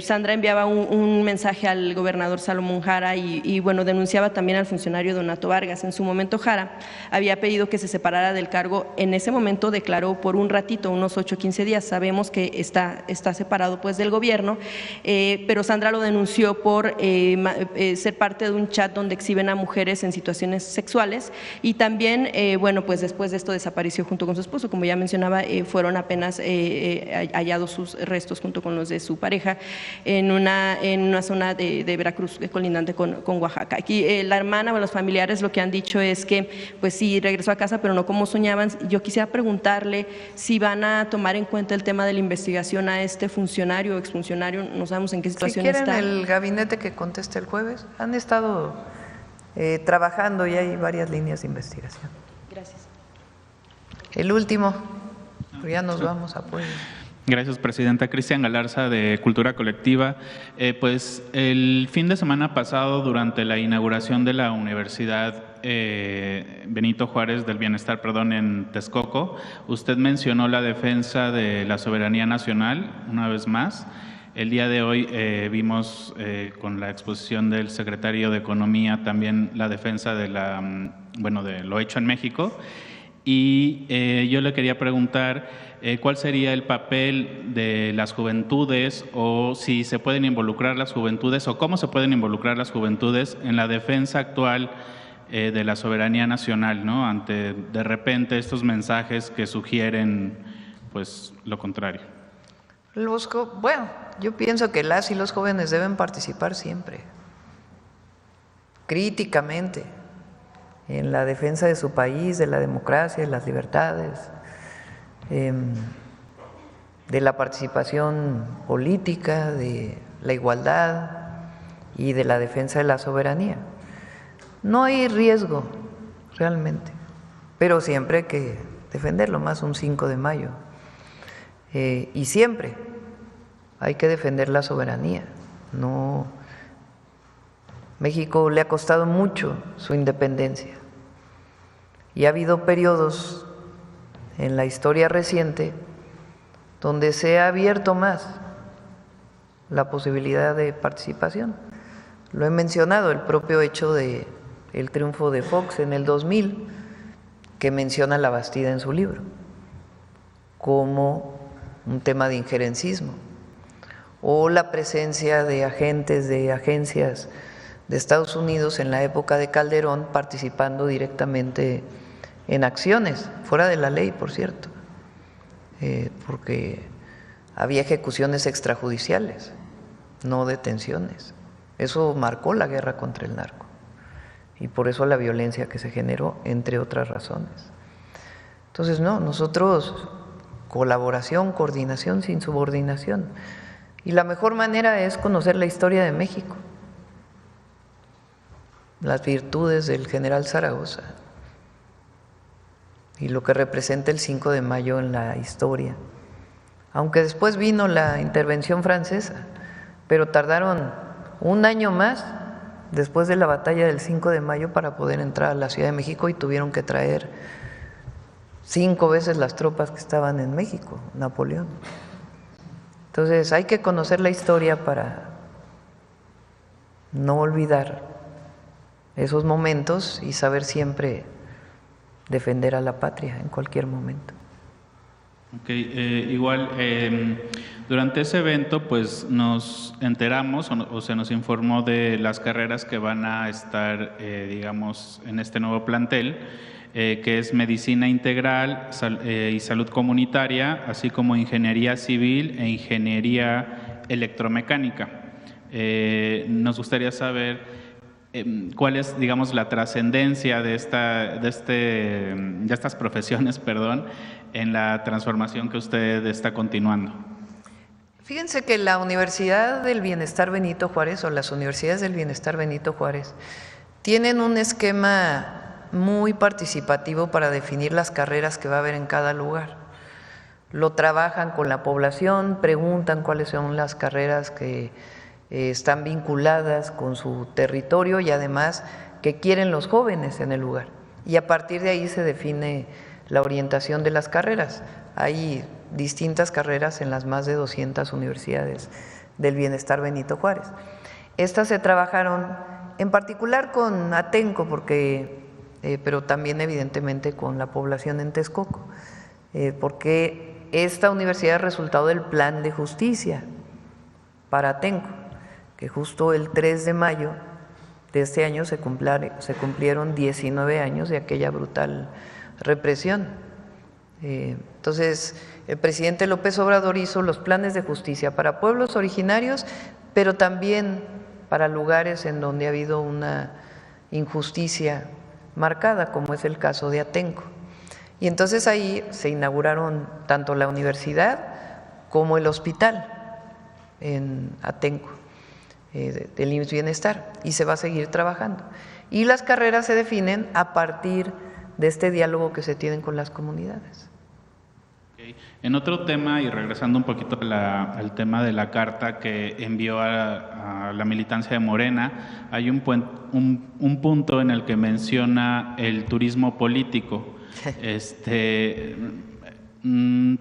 Sandra enviaba un mensaje al gobernador Salomón Jara y bueno, denunciaba también al funcionario Donato Vargas. En su momento, Jara había pedido que se separara del cargo. En ese momento declaró por un ratito, unos 8 o 15 días. Sabemos que está separado pues del gobierno, pero Sandra lo denunció por ser parte de un chat donde exhiben a mujeres en situaciones sexuales y también, bueno, pues después de esto desapareció junto con su esposo. Como ya mencionaba, fueron apenas hallados sus restos junto con los de su pareja en una zona de Veracruz colindante con Oaxaca. Aquí la hermana o los familiares lo que han dicho es que pues sí regresó a casa, pero no como soñaban. Yo quisiera preguntarle si van a tomar en cuenta el tema de la investigación a este funcionario o exfuncionario, no sabemos en qué situación está. Si quieren el gabinete que conteste el jueves, han estado trabajando y hay varias líneas de investigación. Gracias. El último. Ya nos vamos a Puebla. Gracias, Presidenta. Cristian Galarza, de Cultura Colectiva. Pues el fin de semana pasado, durante la inauguración de la Universidad Benito Juárez del Bienestar, en Texcoco, usted mencionó la defensa de la soberanía nacional, una vez más. El día de hoy vimos con la exposición del secretario de Economía también la defensa de de lo hecho en México. Y yo le quería preguntar cuál sería el papel de las juventudes, o si se pueden involucrar las juventudes, o cómo se pueden involucrar las juventudes en la defensa actual de la soberanía nacional, ¿no? Ante de repente estos mensajes que sugieren pues lo contrario. Bueno, yo pienso que las y los jóvenes deben participar siempre, críticamente, en la defensa de su país, de la democracia, de las libertades, de la participación política, de la igualdad y de la defensa de la soberanía. No hay riesgo realmente, pero siempre hay que defenderlo, más un 5 de mayo. Y siempre hay que defender la soberanía. No, México le ha costado mucho su independencia y ha habido periodos en la historia reciente donde se ha abierto más la posibilidad de participación. Lo he mencionado, el propio hecho de el triunfo de Fox en el 2000, que menciona la Bastida en su libro como un tema de injerencismo, o la presencia de agentes de agencias de Estados Unidos en la época de Calderón participando directamente en acciones, fuera de la ley, por cierto, porque había ejecuciones extrajudiciales, no detenciones. Eso marcó la guerra contra el narco y por eso la violencia que se generó, entre otras razones. Entonces, no, nosotros colaboración, coordinación sin subordinación. Y la mejor manera es conocer la historia de México, las virtudes del general Zaragoza y lo que representa el 5 de mayo en la historia. Aunque después vino la intervención francesa, pero tardaron un año más después de la batalla del 5 de mayo para poder entrar a la Ciudad de México y tuvieron que traer 5 veces las tropas que estaban en México, Napoleón. Entonces hay que conocer la historia para no olvidar esos momentos y saber siempre defender a la patria en cualquier momento. Igual, durante ese evento pues nos enteramos o se nos informó de las carreras que van a estar, digamos, en este nuevo plantel, que es Medicina Integral y Salud Comunitaria, así como Ingeniería Civil e Ingeniería Electromecánica. Nos gustaría saber cuál es, digamos, la trascendencia de estas profesiones, en la transformación que usted está continuando. Fíjense que la Universidad del Bienestar Benito Juárez o las Universidades del Bienestar Benito Juárez tienen un esquema muy participativo para definir las carreras que va a haber en cada lugar. Lo trabajan con la población, preguntan cuáles son las carreras que están vinculadas con su territorio y además qué quieren los jóvenes en el lugar. Y a partir de ahí se define la orientación de las carreras. Hay distintas carreras en las más de 200 universidades del Bienestar Benito Juárez. Estas se trabajaron en particular con Atenco, pero también evidentemente con la población en Texcoco, porque esta universidad es resultado del plan de justicia para Atenco, que justo el 3 de mayo de este año se cumplieron 19 años de aquella brutal represión. Entonces, el presidente López Obrador hizo los planes de justicia para pueblos originarios, pero también para lugares en donde ha habido una injusticia marcada, como es el caso de Atenco. Y entonces ahí se inauguraron tanto la universidad como el hospital en Atenco, del IMSS Bienestar, y se va a seguir trabajando. Y las carreras se definen a partir de este diálogo que se tienen con las comunidades. En otro tema, y regresando un poquito al tema de la carta que envió a la militancia de Morena, hay un punto en el que menciona el turismo político.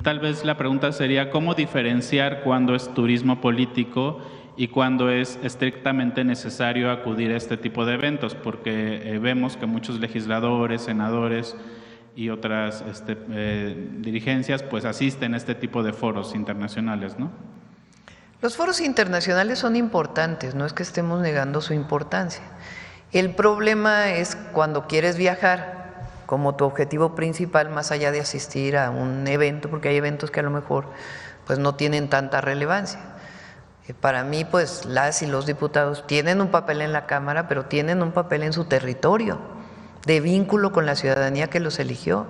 Tal vez la pregunta sería, ¿cómo diferenciar cuándo es turismo político y cuándo es estrictamente necesario acudir a este tipo de eventos? Porque vemos que muchos legisladores, senadores y otras dirigencias pues asisten a este tipo de foros internacionales, ¿no? Los foros internacionales son importantes, no es que estemos negando su importancia. El problema es cuando quieres viajar como tu objetivo principal, más allá de asistir a un evento, porque hay eventos que a lo mejor pues no tienen tanta relevancia. Para mí, pues las y los diputados tienen un papel en la Cámara, pero tienen un papel en su territorio, de vínculo con la ciudadanía que los eligió.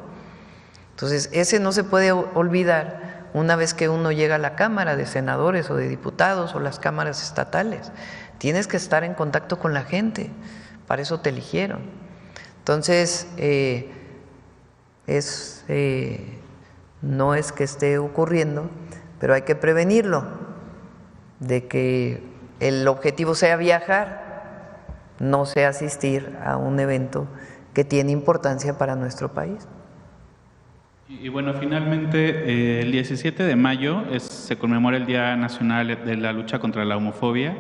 Entonces, ese no se puede olvidar una vez que uno llega a la Cámara de senadores o de diputados o las cámaras estatales. Tienes que estar en contacto con la gente, para eso te eligieron. Entonces, no es que esté ocurriendo, pero hay que prevenirlo, de que el objetivo sea viajar, no sea asistir a un evento que tiene importancia para nuestro país. Y bueno, finalmente, el 17 de mayo se conmemora el Día Nacional de la Lucha contra la Homofobia.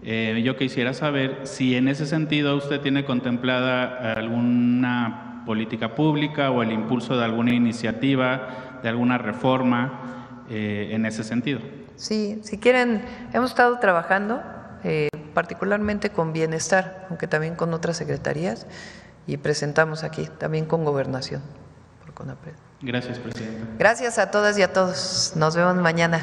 Yo quisiera saber si en ese sentido usted tiene contemplada alguna política pública o el impulso de alguna iniciativa, de alguna reforma en ese sentido. Sí, si quieren, hemos estado trabajando particularmente con Bienestar, aunque también con otras secretarías, y presentamos aquí también con Gobernación, por CONAPRED. Gracias, presidenta. Gracias a todas y a todos. Nos vemos mañana.